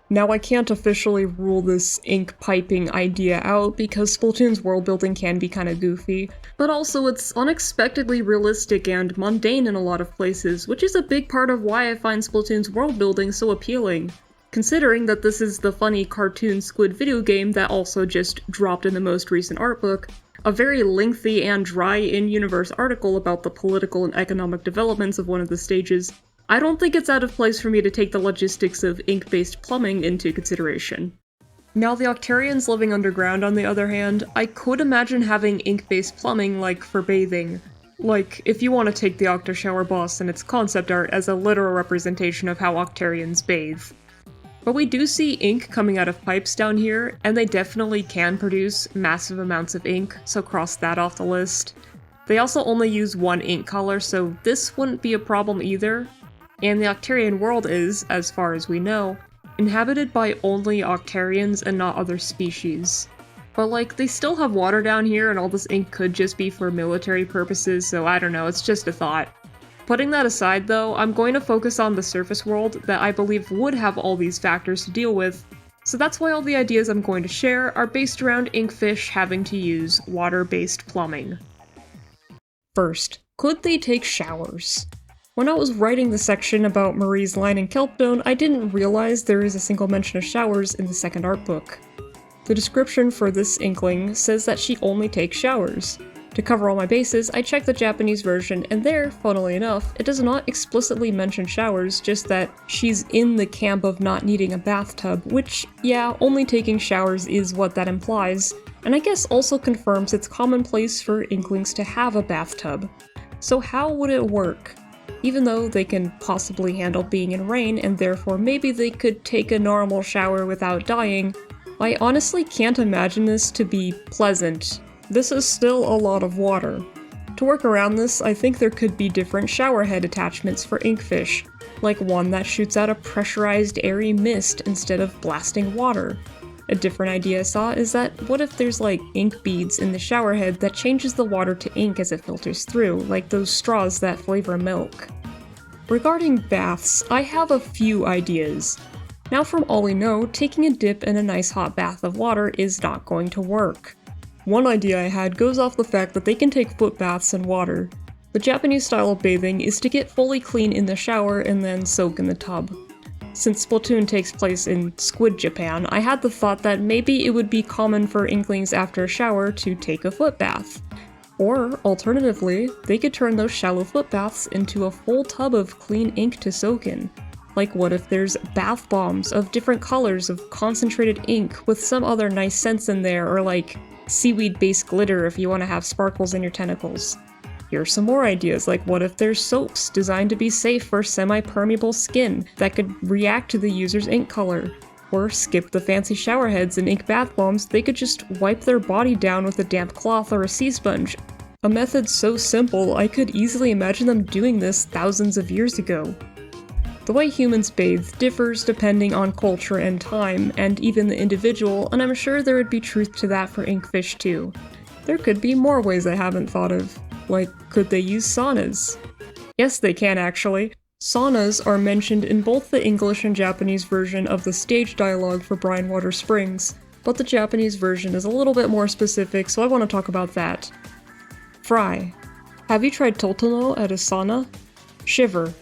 Now, I can't officially rule this ink piping idea out because Splatoon's world building can be kinda goofy, but also it's unexpectedly realistic and mundane in a lot of places, which is a big part of why I find Splatoon's world building so appealing. Considering that this is the funny cartoon squid video game that also just dropped in the most recent art book, a very lengthy and dry in-universe article about the political and economic developments of one of the stages, I don't think it's out of place for me to take the logistics of ink-based plumbing into consideration. Now the Octarians living underground, on the other hand, I could imagine having ink-based plumbing like for bathing. Like, if you want to take the Octoshower boss and its concept art as a literal representation of how Octarians bathe. But we do see ink coming out of pipes down here, and they definitely can produce massive amounts of ink, so cross that off the list. They also only use one ink color, so this wouldn't be a problem either. And the Octarian world is, as far as we know, inhabited by only Octarians and not other species. But like, they still have water down here and all this ink could just be for military purposes, so I don't know, it's just a thought. Putting that aside though, I'm going to focus on the surface world that I believe would have all these factors to deal with, so that's why all the ideas I'm going to share are based around inkfish having to use water-based plumbing. First, could they take showers? When I was writing the section about Marie's line in Kelpstone, I didn't realize there is a single mention of showers in the second art book. The description for this inkling says that she only takes showers. To cover all my bases, I checked the Japanese version, and there, funnily enough, it does not explicitly mention showers, just that she's in the camp of not needing a bathtub, which, yeah, only taking showers is what that implies, and I guess also confirms it's commonplace for inklings to have a bathtub. So how would it work? Even though they can possibly handle being in rain, and therefore maybe they could take a normal shower without dying, I honestly can't imagine this to be pleasant. This is still a lot of water. To work around this, I think there could be different shower head attachments for inkfish, like one that shoots out a pressurized airy mist instead of blasting water. A different idea I saw is that what if there's like ink beads in the shower head that changes the water to ink as it filters through, like those straws that flavor milk. Regarding baths, I have a few ideas. Now from all we know, taking a dip in a nice hot bath of water is not going to work. One idea I had goes off the fact that they can take foot baths in water. The Japanese style of bathing is to get fully clean in the shower and then soak in the tub. Since Splatoon takes place in Squid Japan, I had the thought that maybe it would be common for inklings after a shower to take a foot bath. Or, alternatively, they could turn those shallow foot baths into a full tub of clean ink to soak in. Like what if there's bath bombs of different colors of concentrated ink with some other nice scents in there, or like seaweed-based glitter if you want to have sparkles in your tentacles. Here are some more ideas, like what if there's soaps designed to be safe for semi-permeable skin that could react to the user's ink color? Or skip the fancy shower heads and ink bath bombs, they could just wipe their body down with a damp cloth or a sea sponge. A method so simple, I could easily imagine them doing this thousands of years ago. The way humans bathe differs depending on culture and time, and even the individual, and I'm sure there would be truth to that for inkfish too. There could be more ways I haven't thought of. Like, could they use saunas? Yes, they can actually. Saunas are mentioned in both the English and Japanese version of the stage dialogue for Brinewater Springs, but the Japanese version is a little bit more specific, so I want to talk about that. Fry. Have you tried Totono at a sauna? Shiver.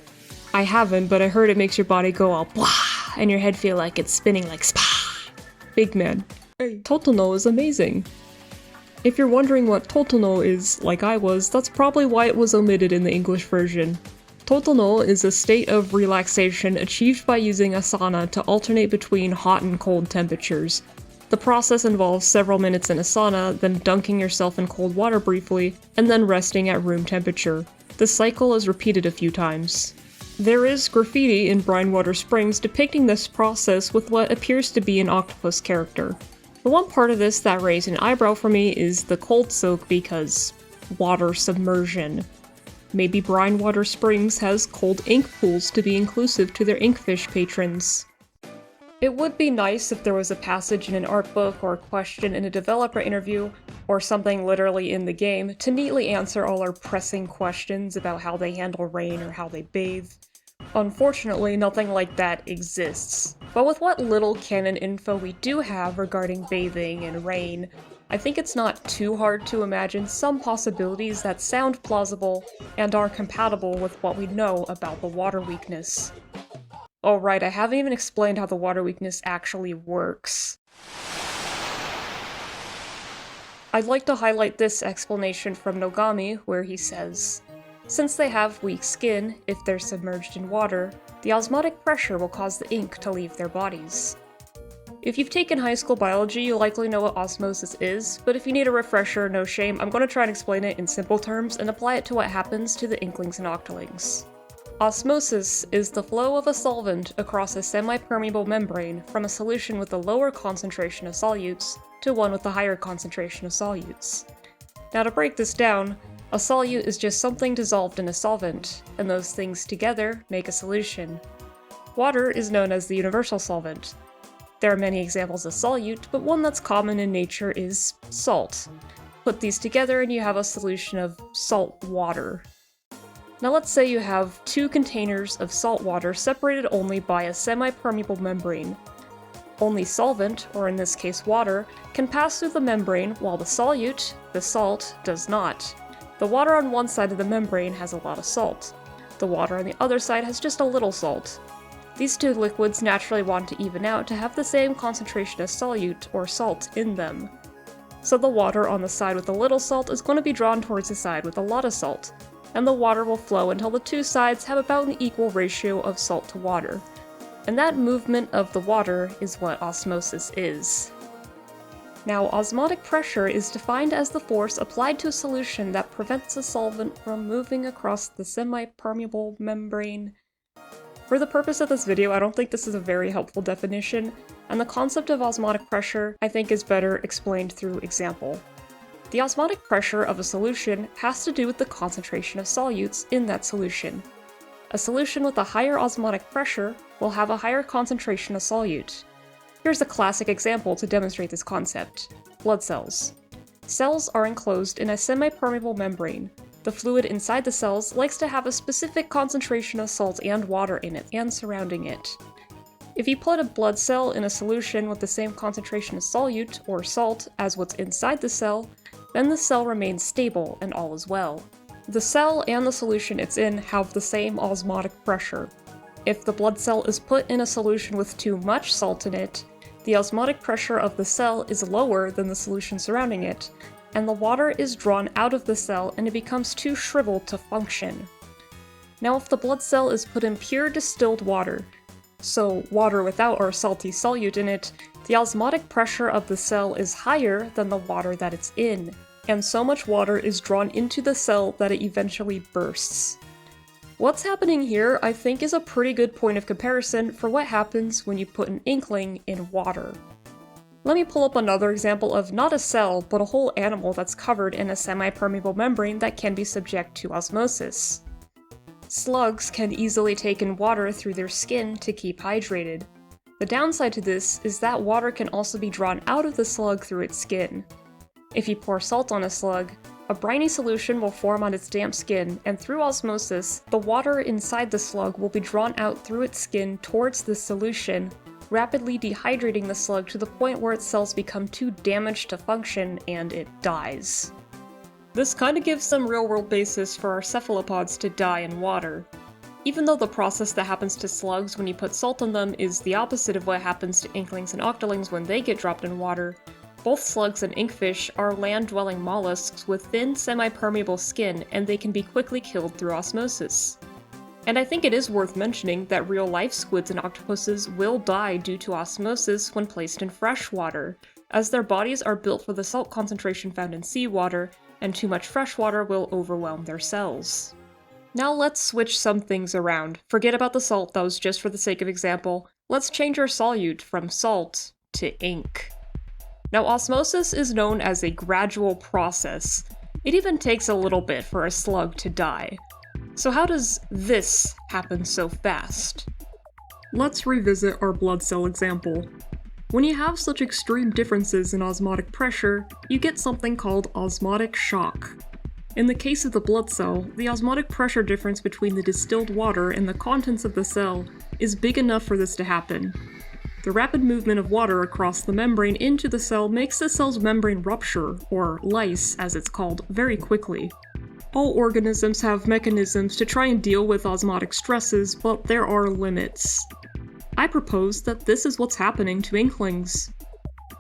I haven't, but I heard it makes your body go all blah, and your head feel like it's spinning like spa. Big man. Hey. Totono is amazing. If you're wondering what Totono is, like I was, that's probably why it was omitted in the English version. Totono is a state of relaxation achieved by using a sauna to alternate between hot and cold temperatures. The process involves several minutes in a sauna, then dunking yourself in cold water briefly, and then resting at room temperature. The cycle is repeated a few times. There is graffiti in Brinewater Springs depicting this process with what appears to be an octopus character. The one part of this that raised an eyebrow for me is the cold soak because water submersion. Maybe Brinewater Springs has cold ink pools to be inclusive to their inkfish patrons. It would be nice if there was a passage in an art book or a question in a developer interview, or something literally in the game, to neatly answer all our pressing questions about how they handle rain or how they bathe. Unfortunately, nothing like that exists. But with what little canon info we do have regarding bathing and rain, I think it's not too hard to imagine some possibilities that sound plausible and are compatible with what we know about the water weakness. Oh right, I haven't even explained how the water weakness actually works. I'd like to highlight this explanation from Nogami, where he says, "Since they have weak skin, if they're submerged in water, the osmotic pressure will cause the ink to leave their bodies. If you've taken high school biology, you'll likely know what osmosis is, but if you need a refresher, no shame, I'm going to try and explain it in simple terms and apply it to what happens to the Inklings and Octolings. Osmosis is the flow of a solvent across a semi-permeable membrane from a solution with a lower concentration of solutes to one with a higher concentration of solutes. Now to break this down, a solute is just something dissolved in a solvent, and those things together make a solution. Water is known as the universal solvent. There are many examples of solute, but one that's common in nature is salt. Put these together and you have a solution of salt water. Now let's say you have two containers of salt water separated only by a semi-permeable membrane. Only solvent, or in this case water, can pass through the membrane while the solute, the salt, does not. The water on one side of the membrane has a lot of salt. The water on the other side has just a little salt. These two liquids naturally want to even out to have the same concentration of solute, or salt, in them. So the water on the side with a little salt is going to be drawn towards the side with a lot of salt, and the water will flow until the two sides have about an equal ratio of salt to water. And that movement of the water is what osmosis is. Now, osmotic pressure is defined as the force applied to a solution that prevents a solvent from moving across the semi-permeable membrane. For the purpose of this video, I don't think this is a very helpful definition, and the concept of osmotic pressure, I think, is better explained through example. The osmotic pressure of a solution has to do with the concentration of solutes in that solution. A solution with a higher osmotic pressure will have a higher concentration of solute. Here's a classic example to demonstrate this concept: blood cells. Cells are enclosed in a semi-permeable membrane. The fluid inside the cells likes to have a specific concentration of salt and water in it and surrounding it. If you put a blood cell in a solution with the same concentration of solute, or salt, as what's inside the cell, then the cell remains stable and all is well. The cell and the solution it's in have the same osmotic pressure. If the blood cell is put in a solution with too much salt in it, the osmotic pressure of the cell is lower than the solution surrounding it, and the water is drawn out of the cell and it becomes too shriveled to function. Now if the blood cell is put in pure distilled water, so water without our salty solute in it, the osmotic pressure of the cell is higher than the water that it's in, and so much water is drawn into the cell that it eventually bursts. What's happening here, I think, is a pretty good point of comparison for what happens when you put an inkling in water. Let me pull up another example of not a cell, but a whole animal that's covered in a semi-permeable membrane that can be subject to osmosis. Slugs can easily take in water through their skin to keep hydrated. The downside to this is that water can also be drawn out of the slug through its skin. If you pour salt on a slug, a briny solution will form on its damp skin, and through osmosis, the water inside the slug will be drawn out through its skin towards the solution, rapidly dehydrating the slug to the point where its cells become too damaged to function and it dies. This kinda gives some real-world basis for our cephalopods to die in water. Even though the process that happens to slugs when you put salt on them is the opposite of what happens to inklings and octolings when they get dropped in water, both slugs and inkfish are land-dwelling mollusks with thin, semi-permeable skin, and they can be quickly killed through osmosis. And I think it is worth mentioning that real-life squids and octopuses will die due to osmosis when placed in fresh water, as their bodies are built for the salt concentration found in seawater, and too much fresh water will overwhelm their cells. Now let's switch some things around. Forget about the salt, that was just for the sake of example. Let's change our solute from salt to ink. Now osmosis is known as a gradual process. It even takes a little bit for a slug to die. So how does this happen so fast? Let's revisit our blood cell example. When you have such extreme differences in osmotic pressure, you get something called osmotic shock. In the case of the blood cell, the osmotic pressure difference between the distilled water and the contents of the cell is big enough for this to happen. The rapid movement of water across the membrane into the cell makes the cell's membrane rupture, or lyse as it's called, very quickly. All organisms have mechanisms to try and deal with osmotic stresses, but there are limits. I propose that this is what's happening to inklings.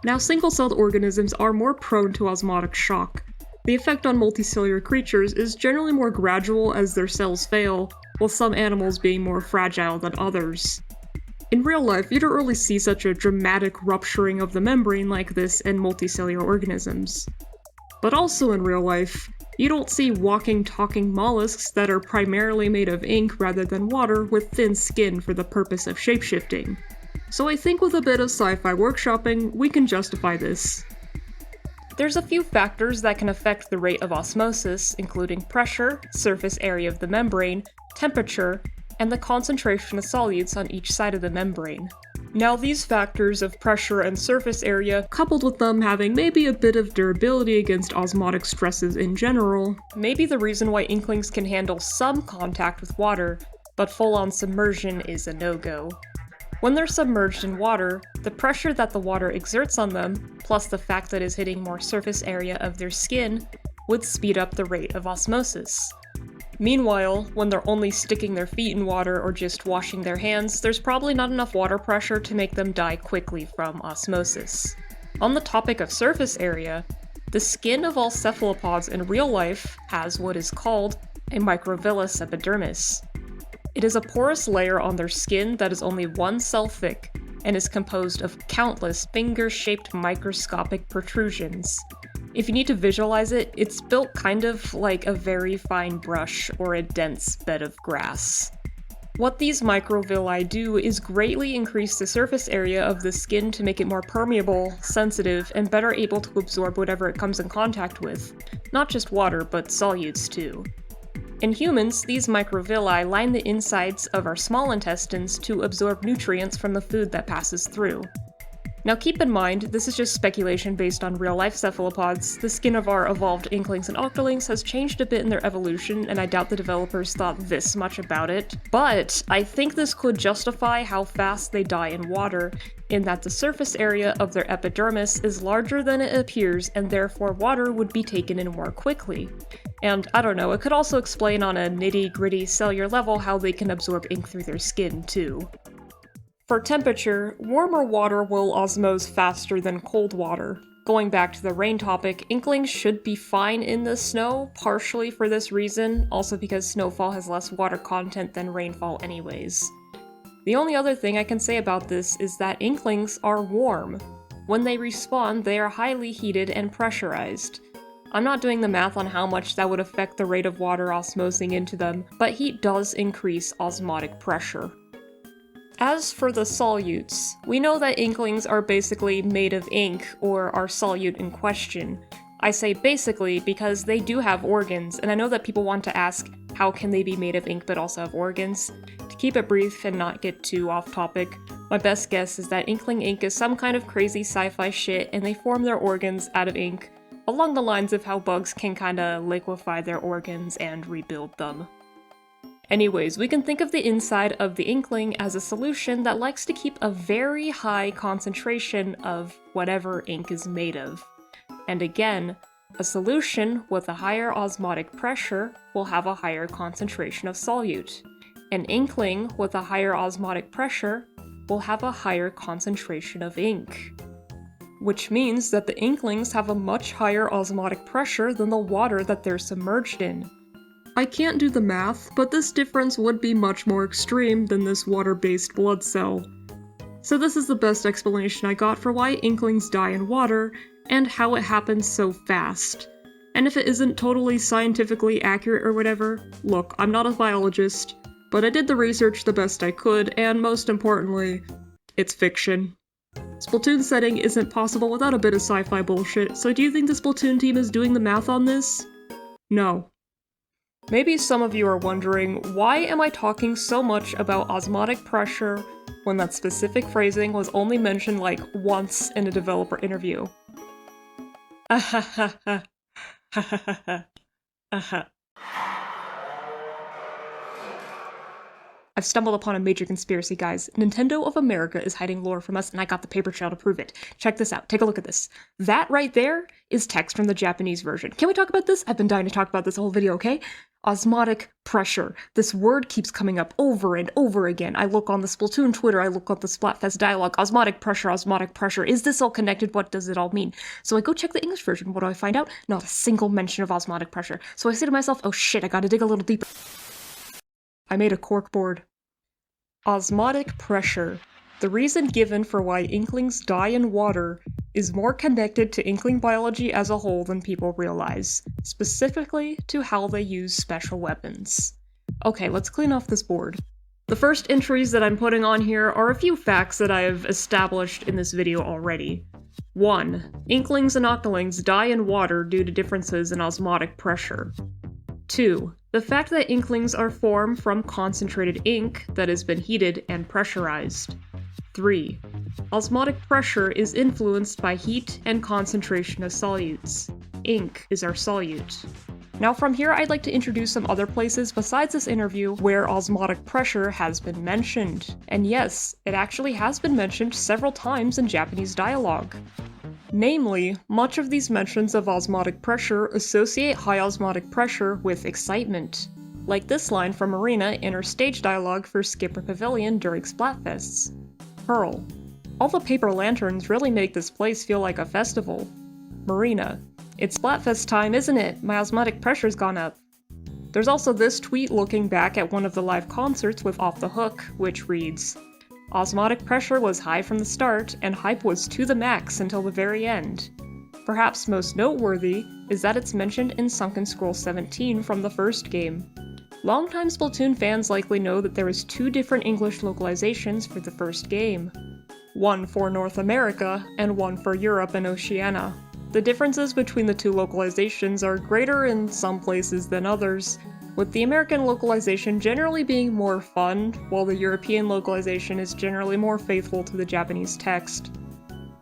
Now, single-celled organisms are more prone to osmotic shock. The effect on multicellular creatures is generally more gradual as their cells fail, with some animals being more fragile than others. In real life, you don't really see such a dramatic rupturing of the membrane like this in multicellular organisms. But also in real life, you don't see walking, talking mollusks that are primarily made of ink rather than water with thin skin for the purpose of shapeshifting. So I think with a bit of sci-fi workshopping, we can justify this. There's a few factors that can affect the rate of osmosis, including pressure, surface area of the membrane, temperature, and the concentration of solutes on each side of the membrane. Now these factors of pressure and surface area, coupled with them having maybe a bit of durability against osmotic stresses in general, may be the reason why inklings can handle some contact with water, but full-on submersion is a no-go. When they're submerged in water, the pressure that the water exerts on them, plus the fact that it's hitting more surface area of their skin, would speed up the rate of osmosis. Meanwhile, when they're only sticking their feet in water or just washing their hands, there's probably not enough water pressure to make them die quickly from osmosis. On the topic of surface area, the skin of all cephalopods in real life has what is called a microvillous epidermis. It is a porous layer on their skin that is only 1 cell thick and is composed of countless finger-shaped microscopic protrusions. If you need to visualize it, it's built kind of like a very fine brush or a dense bed of grass. What these microvilli do is greatly increase the surface area of the skin to make it more permeable, sensitive, and better able to absorb whatever it comes in contact with. Not just water, but solutes too. In humans, these microvilli line the insides of our small intestines to absorb nutrients from the food that passes through. Now keep in mind, this is just speculation based on real-life cephalopods. The skin of our evolved inklings and octolings has changed a bit in their evolution, and I doubt the developers thought this much about it. But I think this could justify how fast they die in water, in that the surface area of their epidermis is larger than it appears, and therefore water would be taken in more quickly. And I don't know, it could also explain on a nitty-gritty cellular level how they can absorb ink through their skin, too. For temperature, warmer water will osmose faster than cold water. Going back to the rain topic, inklings should be fine in the snow, partially for this reason, also because snowfall has less water content than rainfall anyways. The only other thing I can say about this is that inklings are warm. When they respawn, they are highly heated and pressurized. I'm not doing the math on how much that would affect the rate of water osmosing into them, but heat does increase osmotic pressure. As for the solutes, we know that inklings are basically made of ink, or our solute in question. I say basically because they do have organs, and I know that people want to ask, how can they be made of ink but also have organs? To keep it brief and not get too off topic, my best guess is that inkling ink is some kind of crazy sci-fi shit and they form their organs out of ink, along the lines of how bugs can kinda liquefy their organs and rebuild them. Anyways, we can think of the inside of the inkling as a solution that likes to keep a very high concentration of whatever ink is made of. And again, a solution with a higher osmotic pressure will have a higher concentration of solute. An inkling with a higher osmotic pressure will have a higher concentration of ink. Which means that the inklings have a much higher osmotic pressure than the water that they're submerged in. I can't do the math, but this difference would be much more extreme than this water-based blood cell. So this is the best explanation I got for why inklings die in water, and how it happens so fast. And if it isn't totally scientifically accurate or whatever, look, I'm not a biologist, but I did the research the best I could, and most importantly, it's fiction. Splatoon setting isn't possible without a bit of sci-fi bullshit, so do you think the Splatoon team is doing the math on this? No. Maybe some of you are wondering, why am I talking so much about osmotic pressure when that specific phrasing was only mentioned like once in a developer interview? I've stumbled upon a major conspiracy, guys. Nintendo of America is hiding lore from us, and I got the paper trail to prove it. Check this out. Take a look at this. That right there is text from the Japanese version. Can we talk about this? I've been dying to talk about this whole video, okay? Osmotic pressure. This word keeps coming up over and over again. I look on the Splatoon Twitter, I look on the Splatfest dialogue. Osmotic pressure, osmotic pressure. Is this all connected? What does it all mean? So I go check the English version. What do I find out? Not a single mention of osmotic pressure. So I say to myself, oh shit, I gotta dig a little deeper. I made a corkboard. Osmotic pressure The reason given for why inklings die in water is more connected to inkling biology as a whole than people realize, specifically to how they use special weapons. Okay, let's clean off this board. The first entries that I'm putting on here are a few facts that I have established in this video already. 1. Inklings and octolings die in water due to differences in osmotic pressure. 2. The fact that inklings are formed from concentrated ink that has been heated and pressurized. 3. Osmotic pressure is influenced by heat and concentration of solutes. Ink is our solute. Now from here I'd like to introduce some other places besides this interview where osmotic pressure has been mentioned. And yes, it actually has been mentioned several times in Japanese dialogue. Namely, much of these mentions of osmotic pressure associate high osmotic pressure with excitement. Like this line from Marina in her stage dialogue for Skipper Pavilion during Splatfests. Pearl: all the paper lanterns really make this place feel like a festival. Marina: it's Splatfest time, isn't it? My osmotic pressure's gone up. There's also this tweet looking back at one of the live concerts with Off the Hook, which reads, "Osmotic pressure was high from the start, and hype was to the max until the very end." Perhaps most noteworthy is that it's mentioned in Sunken Scroll 17 from the first game. Longtime Splatoon fans likely know that there is 2 different English localizations for the first game. One for North America, and one for Europe and Oceania. The differences between the 2 localizations are greater in some places than others, with the American localization generally being more fun, while the European localization is generally more faithful to the Japanese text.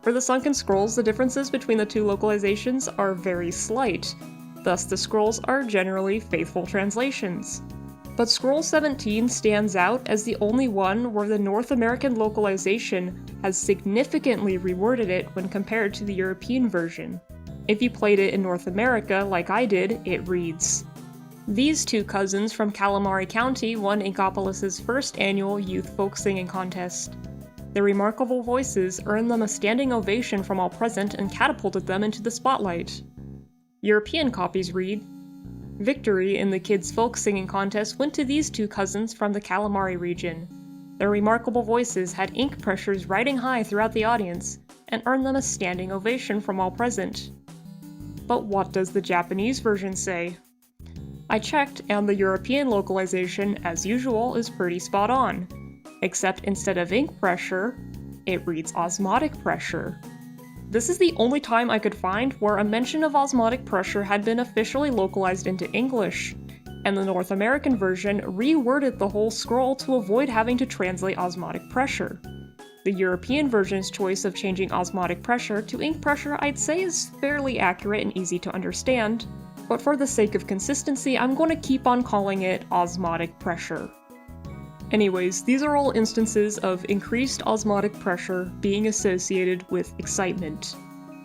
For the Sunken Scrolls, the differences between the 2 localizations are very slight, thus the scrolls are generally faithful translations. But Scroll 17 stands out as the only one where the North American localization has significantly reworded it when compared to the European version. If you played it in North America, like I did, it reads, "These 2 cousins from Calamari County won Inkopolis' first annual youth folk singing contest. Their remarkable voices earned them a standing ovation from all present and catapulted them into the spotlight." European copies read, "Victory in the kids' folk singing contest went to these 2 cousins from the Calamari region. Their remarkable voices had ink pressures riding high throughout the audience, and earned them a standing ovation from all present." But what does the Japanese version say? I checked, and the European localization, as usual, is pretty spot on. Except instead of ink pressure, it reads osmotic pressure. This is the only time I could find where a mention of osmotic pressure had been officially localized into English, and the North American version reworded the whole scroll to avoid having to translate osmotic pressure. The European version's choice of changing osmotic pressure to ink pressure I'd say is fairly accurate and easy to understand, but for the sake of consistency I'm going to keep on calling it osmotic pressure. Anyways, these are all instances of increased osmotic pressure being associated with excitement.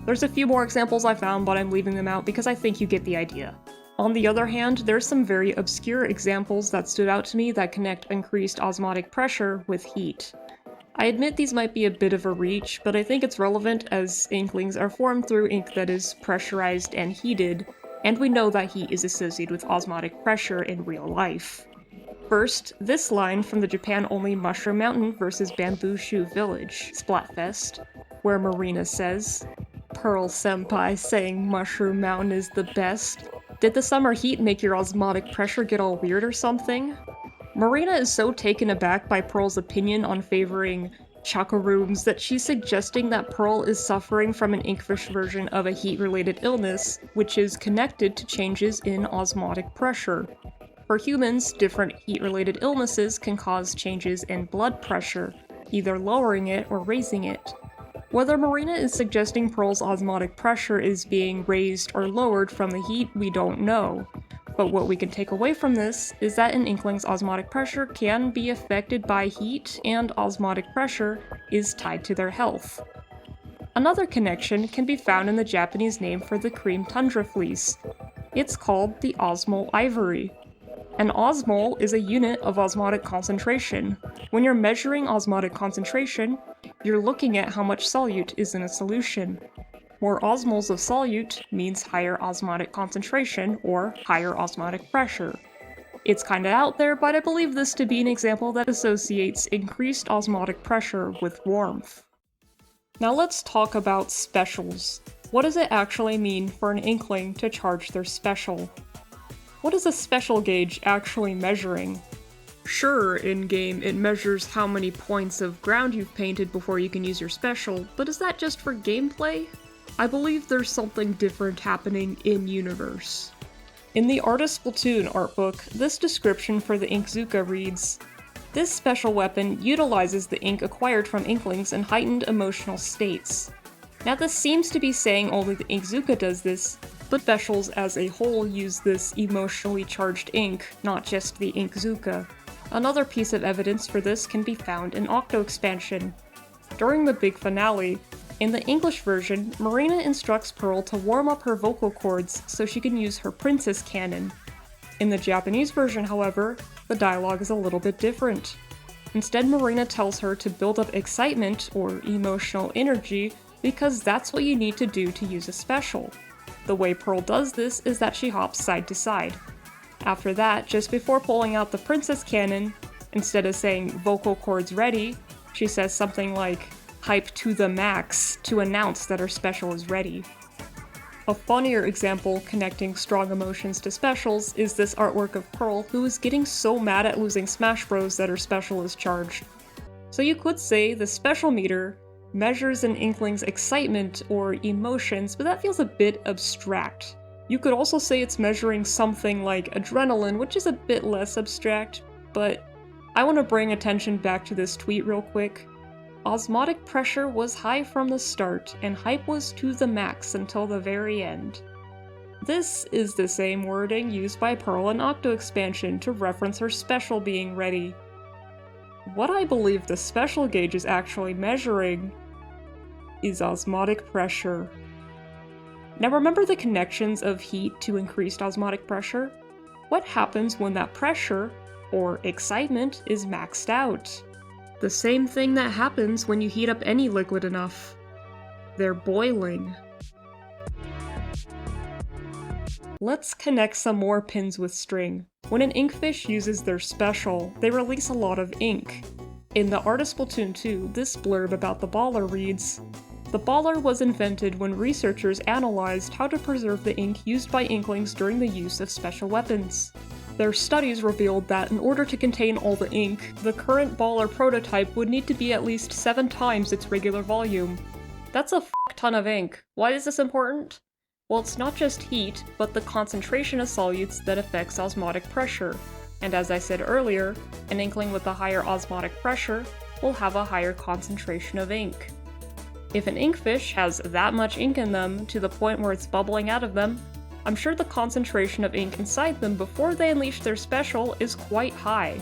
There's a few more examples I found, but I'm leaving them out because I think you get the idea. On the other hand, there's some very obscure examples that stood out to me that connect increased osmotic pressure with heat. I admit these might be a bit of a reach, but I think it's relevant as inklings are formed through ink that is pressurized and heated, and we know that heat is associated with osmotic pressure in real life. First, this line from the Japan-only Mushroom Mountain vs. Bamboo Shoe Village, Splatfest, where Marina says, "Pearl Senpai saying Mushroom Mountain is the best. Did the summer heat make your osmotic pressure get all weird or something?" Marina is so taken aback by Pearl's opinion on favoring chakarooms that she's suggesting that Pearl is suffering from an Inkfish version of a heat-related illness, which is connected to changes in osmotic pressure. For humans, different heat-related illnesses can cause changes in blood pressure, either lowering it or raising it. Whether Marina is suggesting Pearl's osmotic pressure is being raised or lowered from the heat, we don't know. But what we can take away from this is that an inkling's osmotic pressure can be affected by heat, and osmotic pressure is tied to their health. Another connection can be found in the Japanese name for the cream tundra fleece. It's called the osmol ivory. An osmol is a unit of osmotic concentration. When you're measuring osmotic concentration, you're looking at how much solute is in a solution. More osmols of solute means higher osmotic concentration or higher osmotic pressure. It's kinda out there, but I believe this to be an example that associates increased osmotic pressure with warmth. Now let's talk about specials. What does it actually mean for an Inkling to charge their special? What is a special gauge actually measuring? Sure, in-game it measures how many points of ground you've painted before you can use your special, but is that just for gameplay? I believe there's something different happening in-universe. In the Artist Splatoon art book, this description for the Inkzooka reads, "This special weapon utilizes the ink acquired from Inklings in heightened emotional states." Now this seems to be saying only the Inkzooka does this, but specials as a whole use this emotionally charged ink, not just the Inkzooka. Another piece of evidence for this can be found in Octo Expansion. During the big finale, in the English version, Marina instructs Pearl to warm up her vocal cords so she can use her Princess Cannon. In the Japanese version, however, the dialogue is a little bit different. Instead, Marina tells her to build up excitement, or emotional energy, because that's what you need to do to use a special. The way Pearl does this is that she hops side to side. After that, just before pulling out the Princess Cannon, instead of saying vocal cords ready, she says something like, "hype to the max," to announce that her special is ready. A funnier example connecting strong emotions to specials is this artwork of Pearl, who is getting so mad at losing Smash Bros that her special is charged. So you could say the special meter measures an Inkling's excitement or emotions, but that feels a bit abstract. You could also say it's measuring something like adrenaline, which is a bit less abstract, but I want to bring attention back to this tweet real quick. Osmotic pressure was high from the start, and hype was to the max until the very end. This is the same wording used by Pearl in Octo Expansion to reference her special being ready. What I believe the special gauge is actually measuring is osmotic pressure. Now remember the connections of heat to increased osmotic pressure? What happens when that pressure, or excitement, is maxed out? The same thing that happens when you heat up any liquid enough. They're boiling. Let's connect some more pins with string. When an inkfish uses their special, they release a lot of ink. In the Artist Splatoon 2, this blurb about the baller reads, "The baller was invented when researchers analyzed how to preserve the ink used by Inklings during the use of special weapons. Their studies revealed that in order to contain all the ink, the current baller prototype would need to be at least 7 times its regular volume. That's a fuck ton of ink. Why is this important? Well, it's not just heat, but the concentration of solutes that affects osmotic pressure. And as I said earlier, an Inkling with a higher osmotic pressure will have a higher concentration of ink. If an inkfish has that much ink in them to the point where it's bubbling out of them, I'm sure the concentration of ink inside them before they unleash their special is quite high.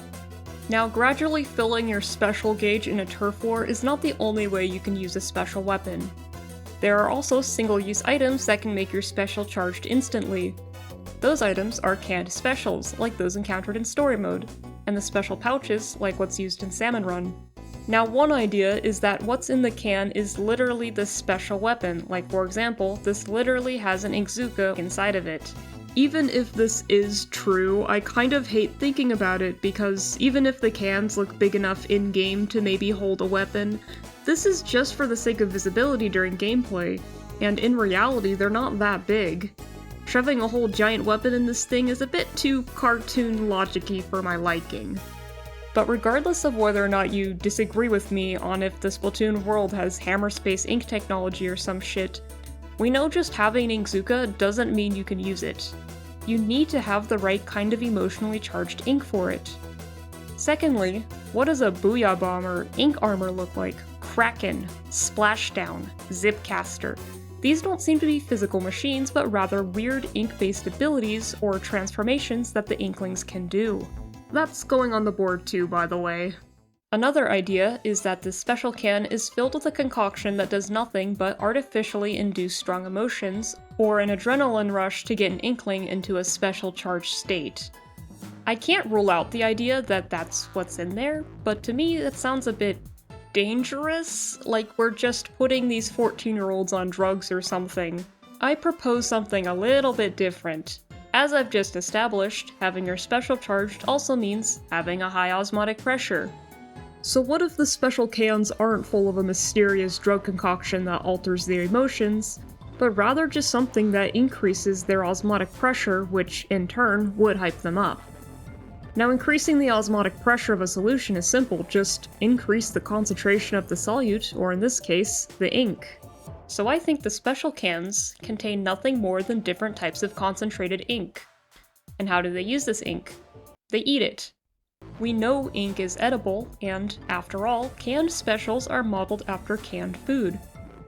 Now, gradually filling your special gauge in a turf war is not the only way you can use a special weapon. There are also single-use items that can make your special charged instantly. Those items are canned specials, like those encountered in story mode, and the special pouches, like what's used in Salmon Run. Now, one idea is that what's in the can is literally the special weapon, like for example, this literally has an Inkzooka inside of it. Even if this is true, I kind of hate thinking about it because even if the cans look big enough in-game to maybe hold a weapon, this is just for the sake of visibility during gameplay, and in reality they're not that big. Shoving a whole giant weapon in this thing is a bit too cartoon logic-y for my liking. But regardless of whether or not you disagree with me on if the Splatoon world has Hammerspace ink technology or some shit, we know just having an Inkzooka doesn't mean you can use it. You need to have the right kind of emotionally charged ink for it. Secondly, what does a Booyah Bomb or Ink Armor look like? Kraken, Splashdown, Zipcaster. These don't seem to be physical machines, but rather weird ink-based abilities or transformations that the Inklings can do. That's going on the board too, by the way. Another idea is that this special can is filled with a concoction that does nothing but artificially induce strong emotions, or an adrenaline rush to get an Inkling into a special charged state. I can't rule out the idea that that's what's in there, but to me that sounds a bit dangerous, like we're just putting these 14-year-olds on drugs or something. I propose something a little bit different. As I've just established, having your special charged also means having a high osmotic pressure. So what if the special cans aren't full of a mysterious drug concoction that alters their emotions, but rather just something that increases their osmotic pressure, which in turn would hype them up? Now, increasing the osmotic pressure of a solution is simple, just increase the concentration of the solute, or in this case, the ink. So I think the special cans contain nothing more than different types of concentrated ink. And how do they use this ink? They eat it. We know ink is edible, and after all, canned specials are modeled after canned food.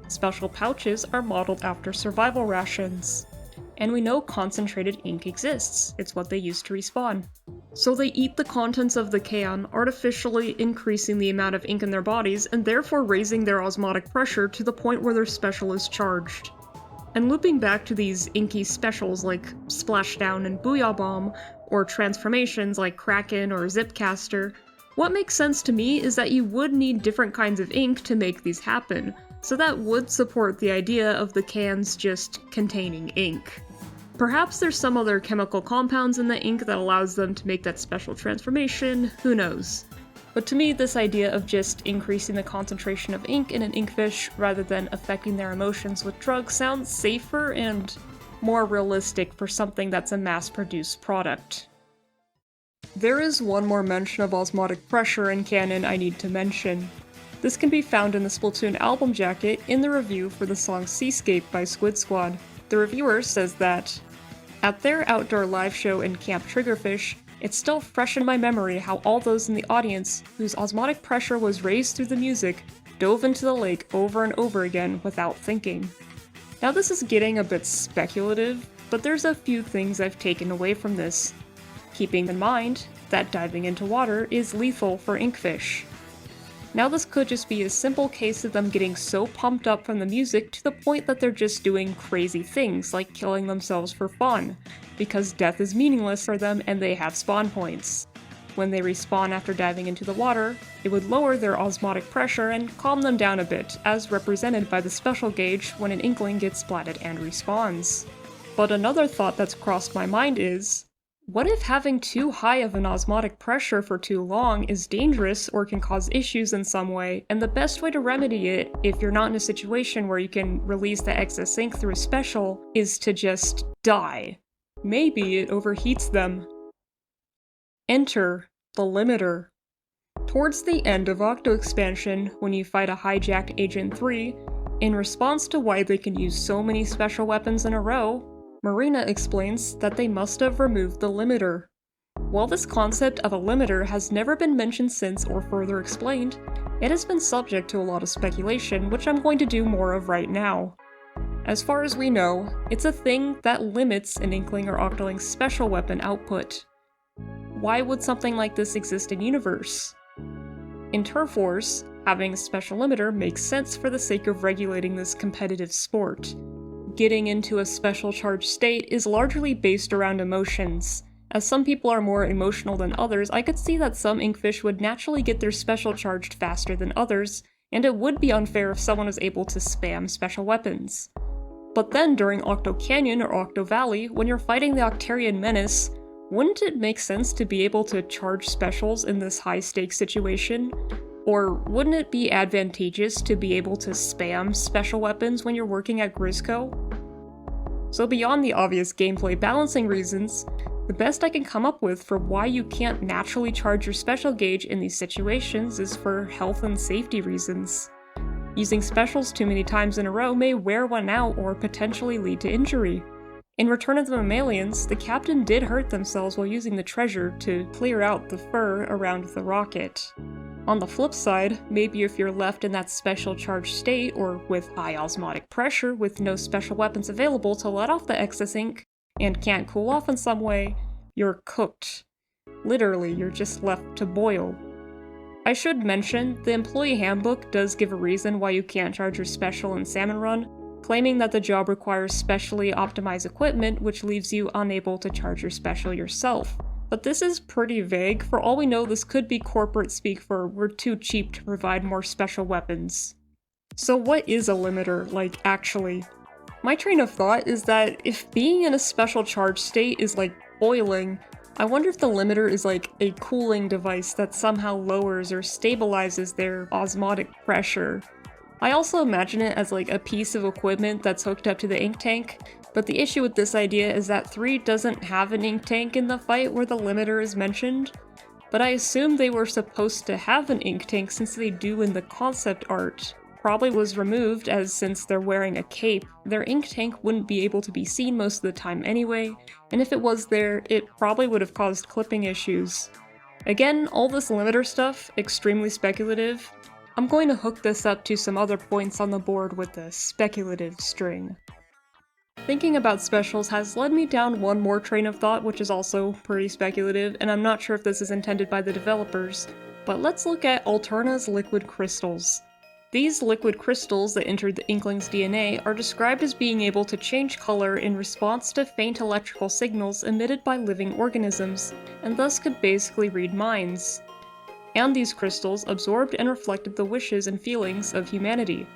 Special pouches are modeled after survival rations. And we know concentrated ink exists, it's what they use to respawn. So they eat the contents of the can, artificially increasing the amount of ink in their bodies, and therefore raising their osmotic pressure to the point where their special is charged. And looping back to these inky specials like Splashdown and Booyah Bomb, or transformations like Kraken or Zipcaster, what makes sense to me is that you would need different kinds of ink to make these happen, so that would support the idea of the cans just containing ink. Perhaps there's some other chemical compounds in the ink that allows them to make that special transformation, who knows. But to me, this idea of just increasing the concentration of ink in an inkfish rather than affecting their emotions with drugs sounds safer and more realistic for something that's a mass-produced product. There is one more mention of osmotic pressure in canon I need to mention. This can be found in the Splatoon album jacket in the review for the song Seascape by Squid Squad. The reviewer says that, "At their outdoor live show in Camp Triggerfish, it's still fresh in my memory how all those in the audience, whose osmotic pressure was raised through the music, dove into the lake over and over again without thinking." Now this is getting a bit speculative, but there's a few things I've taken away from this. Keeping in mind that diving into water is lethal for inkfish. Now this could just be a simple case of them getting so pumped up from the music to the point that they're just doing crazy things like killing themselves for fun, because death is meaningless for them and they have spawn points. When they respawn after diving into the water, it would lower their osmotic pressure and calm them down a bit, as represented by the special gauge when an inkling gets splatted and respawns. But another thought that's crossed my mind is, what if having too high of an osmotic pressure for too long is dangerous or can cause issues in some way, and the best way to remedy it, if you're not in a situation where you can release the excess ink through a special, is to just die? Maybe it overheats them. Enter the Limiter. Towards the end of Octo Expansion, when you fight a hijacked Agent 3, in response to why they can use so many special weapons in a row, Marina explains that they must have removed the limiter. While this concept of a limiter has never been mentioned since or further explained, it has been subject to a lot of speculation, which I'm going to do more of right now. As far as we know, it's a thing that limits an Inkling or Octoling's special weapon output. Why would something like this exist in universe? In Turf Wars, having a special limiter makes sense for the sake of regulating this competitive sport. Getting into a special charged state is largely based around emotions. As some people are more emotional than others, I could see that some inkfish would naturally get their special charged faster than others, and it would be unfair if someone was able to spam special weapons. But then during Octo Canyon or Octo Valley, when you're fighting the Octarian Menace, wouldn't it make sense to be able to charge specials in this high-stakes situation? Or wouldn't it be advantageous to be able to spam special weapons when you're working at Grizzco? So beyond the obvious gameplay balancing reasons, the best I can come up with for why you can't naturally charge your special gauge in these situations is for health and safety reasons. Using specials too many times in a row may wear one out or potentially lead to injury. In Return of the Mammalians, the captain did hurt themselves while using the treasure to clear out the fur around the rocket. On the flip side, maybe if you're left in that special charged state or with high osmotic pressure with no special weapons available to let off the excess ink and can't cool off in some way, you're cooked. Literally, you're just left to boil. I should mention, the employee handbook does give a reason why you can't charge your special in Salmon Run, claiming that the job requires specially optimized equipment which leaves you unable to charge your special yourself. But this is pretty vague. For all we know, this could be corporate speak for we're too cheap to provide more special weapons. So what is a limiter, like, actually? My train of thought is that if being in a special charge state is like boiling, I wonder if the limiter is like a cooling device that somehow lowers or stabilizes their osmotic pressure. I also imagine it as like a piece of equipment that's hooked up to the ink tank, but the issue with this idea is that 3 doesn't have an ink tank in the fight where the limiter is mentioned, but I assume they were supposed to have an ink tank since they do in the concept art. Probably was removed as since they're wearing a cape, their ink tank wouldn't be able to be seen most of the time anyway, and if it was there, it probably would have caused clipping issues. Again, all this limiter stuff, extremely speculative. I'm going to hook this up to some other points on the board with a speculative string. Thinking about specials has led me down one more train of thought, which is also pretty speculative, and I'm not sure if this is intended by the developers, but let's look at Alterna's liquid crystals. These liquid crystals that entered the Inkling's DNA are described as being able to change color in response to faint electrical signals emitted by living organisms, and thus could basically read minds. And these crystals absorbed and reflected the wishes and feelings of humanity.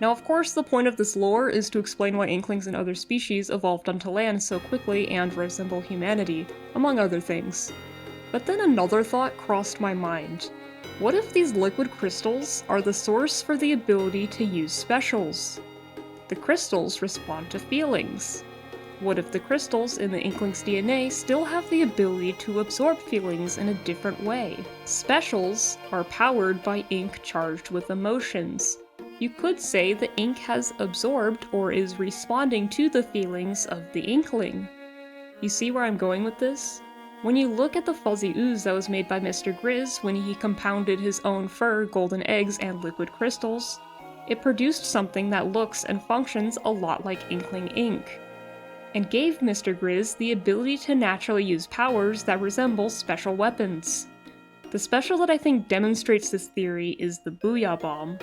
Now, of course, the point of this lore is to explain why Inklings and other species evolved onto land so quickly and resemble humanity, among other things. But then another thought crossed my mind. What if these liquid crystals are the source for the ability to use specials? The crystals respond to feelings. What if the crystals in the Inkling's DNA still have the ability to absorb feelings in a different way? Specials are powered by ink charged with emotions. You could say the ink has absorbed or is responding to the feelings of the Inkling. You see where I'm going with this? When you look at the fuzzy ooze that was made by Mr. Grizz when he compounded his own fur, golden eggs, and liquid crystals, it produced something that looks and functions a lot like Inkling ink, and gave Mr. Grizz the ability to naturally use powers that resemble special weapons. The special that I think demonstrates this theory is the Booyah Bomb.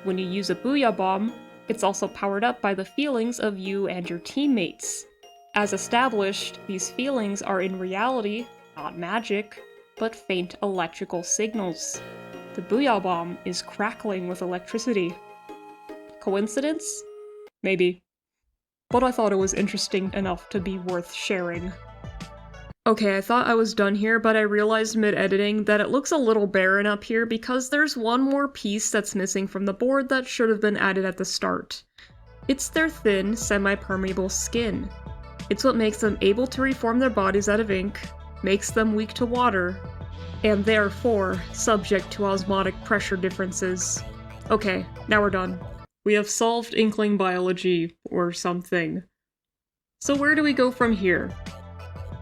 When you use a Booyah Bomb, it's also powered up by the feelings of you and your teammates. As established, these feelings are in reality not magic, but faint electrical signals. The Booyah Bomb is crackling with electricity. Coincidence? Maybe. But I thought it was interesting enough to be worth sharing. Okay, I thought I was done here, but I realized mid-editing that it looks a little barren up here because there's one more piece that's missing from the board that should have been added at the start. It's their thin, semi-permeable skin. It's what makes them able to reform their bodies out of ink, makes them weak to water, and therefore subject to osmotic pressure differences. Okay, now we're done. We have solved Inkling biology, or something. So where do we go from here?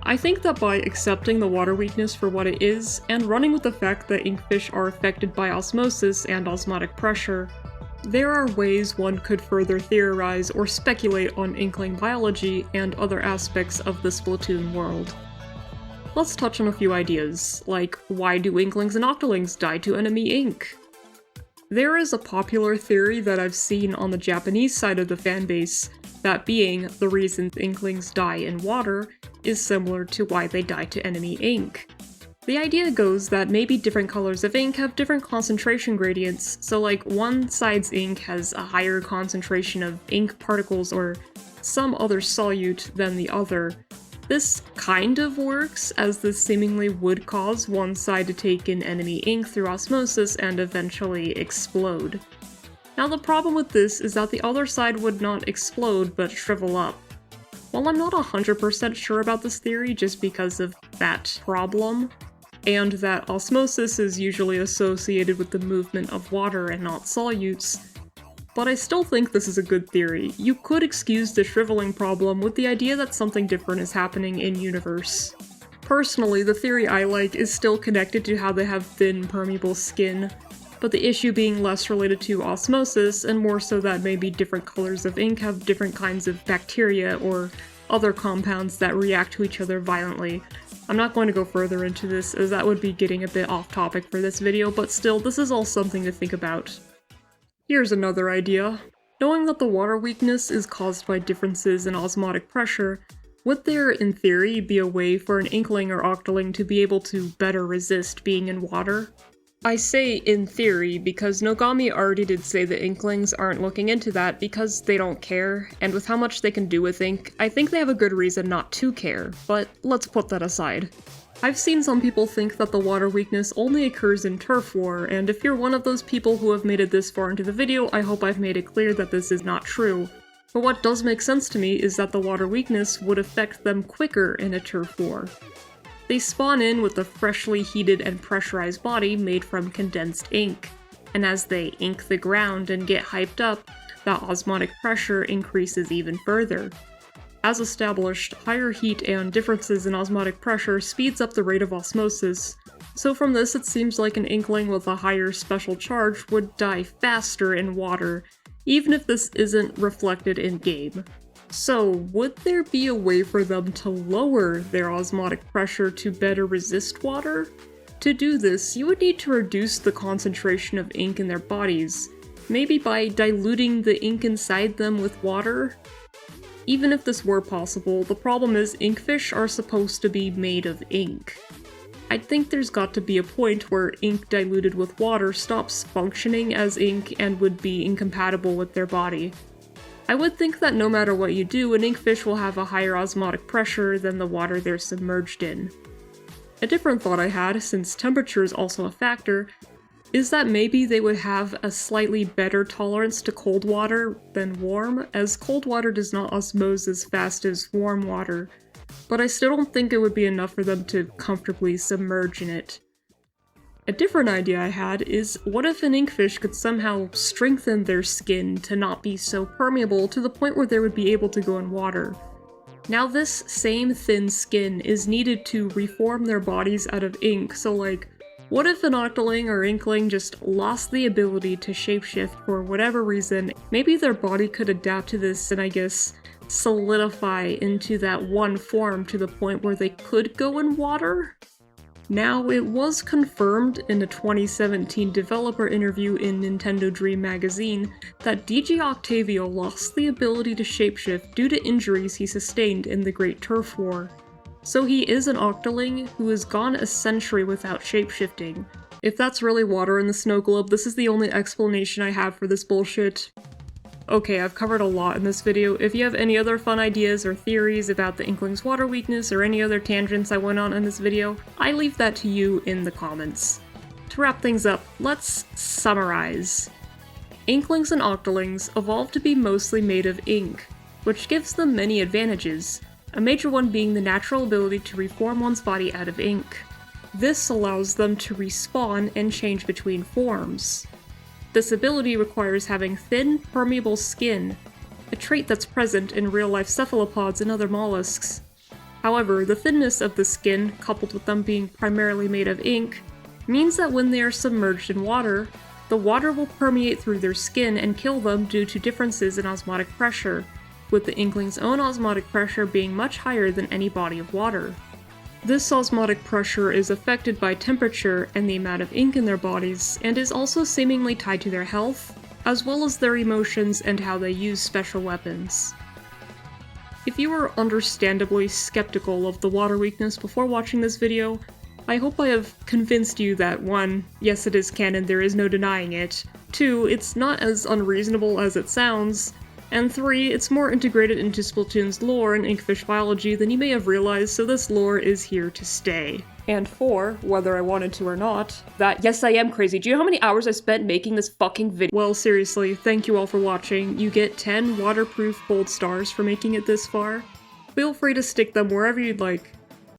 I think that by accepting the water weakness for what it is, and running with the fact that inkfish are affected by osmosis and osmotic pressure, there are ways one could further theorize or speculate on Inkling biology and other aspects of the Splatoon world. Let's touch on a few ideas, like why do Inklings and Octolings die to enemy ink? There is a popular theory that I've seen on the Japanese side of the fanbase, that being the reason Inklings die in water is similar to why they die to enemy ink. The idea goes that maybe different colors of ink have different concentration gradients, so like one side's ink has a higher concentration of ink particles or some other solute than the other. This kind of works, as this seemingly would cause one side to take in enemy ink through osmosis and eventually explode. Now the problem with this is that the other side would not explode but shrivel up. While I'm not 100% sure about this theory just because of that problem, and that osmosis is usually associated with the movement of water and not solutes, but I still think this is a good theory. You could excuse the shriveling problem with the idea that something different is happening in-universe. Personally, the theory I like is still connected to how they have thin, permeable skin, but the issue being less related to osmosis and more so that maybe different colors of ink have different kinds of bacteria or other compounds that react to each other violently. I'm not going to go further into this, as that would be getting a bit off topic for this video, but still, this is all something to think about. Here's another idea. Knowing that the water weakness is caused by differences in osmotic pressure, would there, in theory, be a way for an Inkling or Octoling to be able to better resist being in water? I say in theory because Nogami already did say the Inklings aren't looking into that because they don't care, and with how much they can do with ink, I think they have a good reason not to care, but let's put that aside. I've seen some people think that the water weakness only occurs in Turf War, and if you're one of those people who have made it this far into the video, I hope I've made it clear that this is not true. But what does make sense to me is that the water weakness would affect them quicker in a Turf War. They spawn in with a freshly heated and pressurized body made from condensed ink, and as they ink the ground and get hyped up, that osmotic pressure increases even further. As established, higher heat and differences in osmotic pressure speeds up the rate of osmosis, so from this it seems like an Inkling with a higher special charge would die faster in water, even if this isn't reflected in-game. So, would there be a way for them to lower their osmotic pressure to better resist water? To do this, you would need to reduce the concentration of ink in their bodies, maybe by diluting the ink inside them with water? Even if this were possible, the problem is inkfish are supposed to be made of ink. I think there's got to be a point where ink diluted with water stops functioning as ink and would be incompatible with their body. I would think that no matter what you do, an inkfish will have a higher osmotic pressure than the water they're submerged in. A different thought I had, since temperature is also a factor, is that maybe they would have a slightly better tolerance to cold water than warm, as cold water does not osmose as fast as warm water, but I still don't think it would be enough for them to comfortably submerge in it. A different idea I had is, what if an inkfish could somehow strengthen their skin to not be so permeable to the point where they would be able to go in water? Now this same thin skin is needed to reform their bodies out of ink, so like, what if an Octoling or Inkling just lost the ability to shapeshift for whatever reason? Maybe their body could adapt to this and I guess solidify into that one form to the point where they could go in water? Now, it was confirmed in a 2017 developer interview in Nintendo Dream magazine that DJ Octavio lost the ability to shapeshift due to injuries he sustained in the Great Turf War. So he is an Octoling who has gone a century without shapeshifting. If that's really water in the snow globe, this is the only explanation I have for this bullshit. Okay, I've covered a lot in this video. If you have any other fun ideas or theories about the Inkling's water weakness or any other tangents I went on in this video, I leave that to you in the comments. To wrap things up, let's summarize. Inklings and Octolings evolved to be mostly made of ink, which gives them many advantages, a major one being the natural ability to reform one's body out of ink. This allows them to respawn and change between forms. This ability requires having thin, permeable skin, a trait that's present in real-life cephalopods and other mollusks. However, the thinness of the skin, coupled with them being primarily made of ink, means that when they are submerged in water, the water will permeate through their skin and kill them due to differences in osmotic pressure, with the Inkling's own osmotic pressure being much higher than any body of water. This osmotic pressure is affected by temperature and the amount of ink in their bodies, and is also seemingly tied to their health, as well as their emotions and how they use special weapons. If you were understandably skeptical of the water weakness before watching this video, I hope I have convinced you that 1. Yes, it is canon, there is no denying it, 2. It's not as unreasonable as it sounds, and 3. It's more integrated into Splatoon's lore and Inkfish biology than you may have realized, so this lore is here to stay. And 4, whether I wanted to or not, that yes I am crazy. Do you know how many hours I spent making this fucking video? Well, seriously, thank you all for watching. You get 10 waterproof gold stars for making it this far. Feel free to stick them wherever you'd like.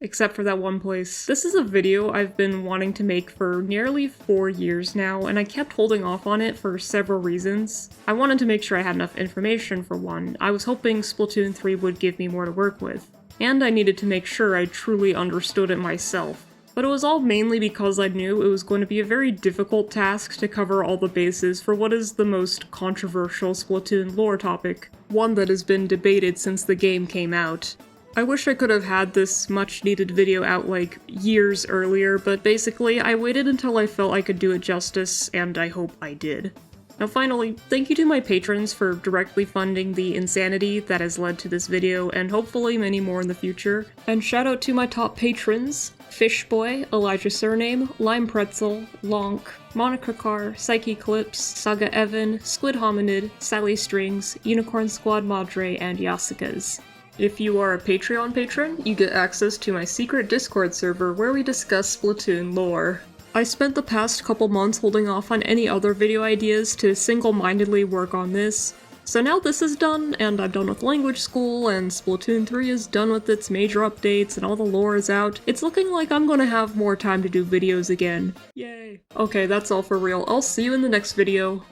Except for that one place. This is a video I've been wanting to make for nearly 4 years now, and I kept holding off on it for several reasons. I wanted to make sure I had enough information for one. I was hoping Splatoon 3 would give me more to work with. And I needed to make sure I truly understood it myself. But it was all mainly because I knew it was going to be a very difficult task to cover all the bases for what is the most controversial Splatoon lore topic, one that has been debated since the game came out. I wish I could have had this much-needed video out like years earlier, but basically I waited until I felt I could do it justice, and I hope I did. Now finally, thank you to my patrons for directly funding the insanity that has led to this video, and hopefully many more in the future. And shout out to my top patrons: Fishboy, Elijah Surname, Lime Pretzel, Lonk, Monica Carr, Psyche Clips, Saga Evan, Squid Hominid, Sally Strings, Unicorn Squad Madre, and Yasukas. If you are a Patreon patron, you get access to my secret Discord server where we discuss Splatoon lore. I spent the past couple months holding off on any other video ideas to single-mindedly work on this, so now this is done, and I'm done with language school, and Splatoon 3 is done with its major updates, and all the lore is out, it's looking like I'm gonna have more time to do videos again. Yay! Okay, that's all for real. I'll see you in the next video.